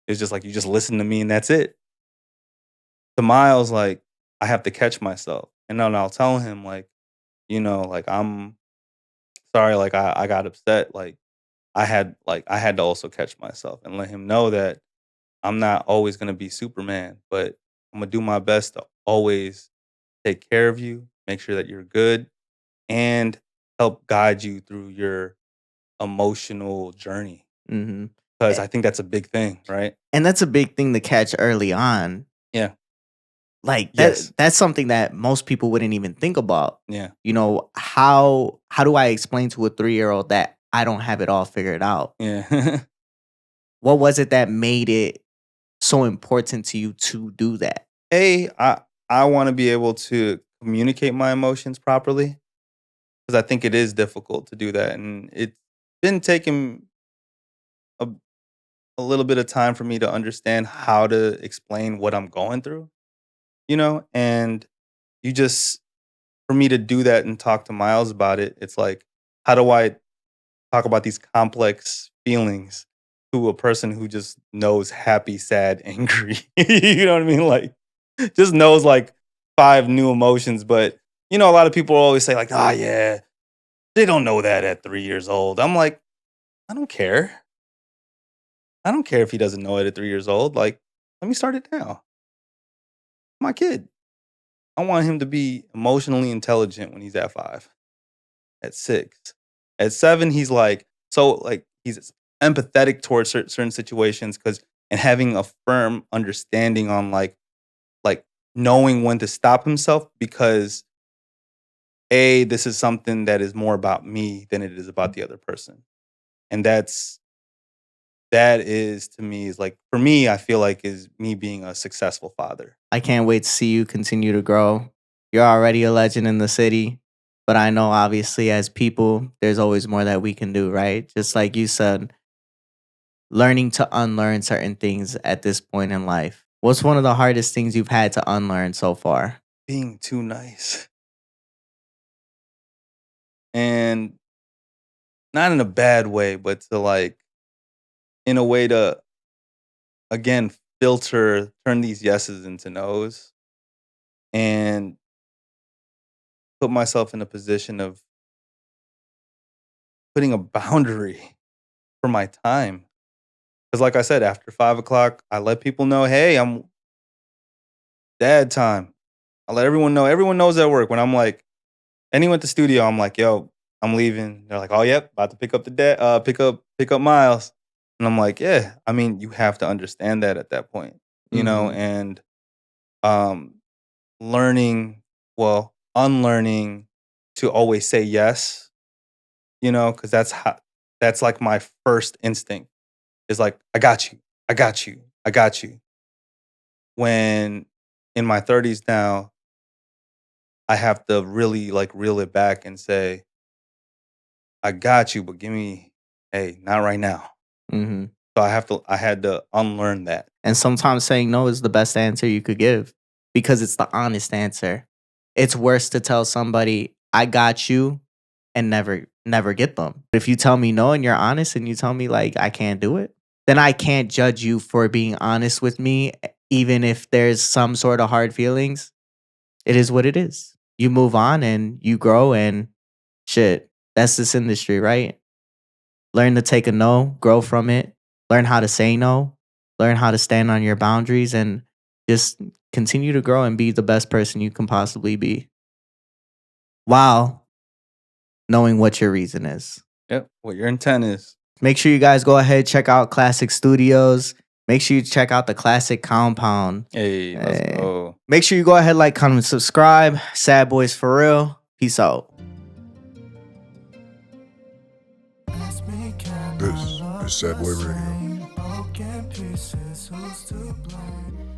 It's just like you just listen to me and that's it. To Miles, like, I have to catch myself. And then I'll tell him, like, Like, I'm sorry, like, I got upset, like, I had to also catch myself and let him know that I'm not always gonna be Superman, but I'm gonna do my best to always take care of you, make sure that you're good, and help guide you through your emotional journey. Mhm. 'Cause A I think that's a big thing, right? and that's a big thing to catch early on. Yeah. Like, Yes. that's something that most people wouldn't even think about. Yeah. How do I explain to a 3-year-old that I don't have it all figured out? Yeah. What was it that made it so important to you to do that? A, I wanna be able to communicate my emotions properly because I think it is difficult to do that, and it's been taking a a little bit of time for me to understand how to explain what I'm going through, and you just for me to do that and talk to Miles about it, it's like, how do I talk about these complex feelings to a person who just knows happy, sad, angry? You know what I mean? Like, just knows like 5 new emotions, but a lot of people always say like, "Ah, yeah, they don't know that at 3 years old." I'm like, "I don't care. I don't care if he doesn't know it at 3 years old. Like, let me start it now. My kid. I want him to be emotionally intelligent when he's at 5, at 6. At 7, he's like he's empathetic towards certain situations cuz and having a firm understanding on like knowing when to stop himself because this is something that is more about me than it is about the other person. And that is to me is like for me, I feel like is me being a successful father. I can't wait to see you continue to grow. You're already a legend in the city, but I know obviously as people, there's always more that we can do, right? Just like you said, learning to unlearn certain things at this point in life. What's one of the hardest things you've had to unlearn so far? Being too nice. And not in a bad way, but to like in a way to again turn these yeses into nos and put myself in a position of putting a boundary for my time. Because like I said, after 5 o'clock, I let people know, hey, I'm dad time. I let everyone know. Everyone knows at work when I'm like, anyone at the studio, I'm like, yo, I'm leaving. They're like, oh yep, about to pick up the dad, pick up Miles. And I'm like, yeah, I mean, you have to understand that at that point, Mhm. and um learning, well, unlearning to always say yes, because that's like my first instinct is like, I got you, I got you, I got you. When in my 30s now, I have to really like reel it back and say, I got you, but hey, not right now. Mhm. So I had to unlearn that. And sometimes saying no is the best answer you could give because it's the honest answer. It's worse to tell somebody, I got you and never get them. If you tell me no and you're honest and you tell me like I can't do it, then I can't judge you for being honest with me even if there's some sort of hard feelings. It is what it is. You move on and you grow and shit. That's this industry, right? Learn to take a no, grow from it, learn how to say no, learn how to stand on your boundaries, and just continue to grow and be the best person you can possibly be while knowing what your reason is. Yep. What your intent is. Make sure you guys go ahead, check out Classic Studios. Make sure you check out the Classic Compound. Hey, let's Eh, go. Make sure you go ahead, like, comment, subscribe. Sad Boys for real. Peace out. This is Sad Boy Radio. Broken pieces, who's to blame?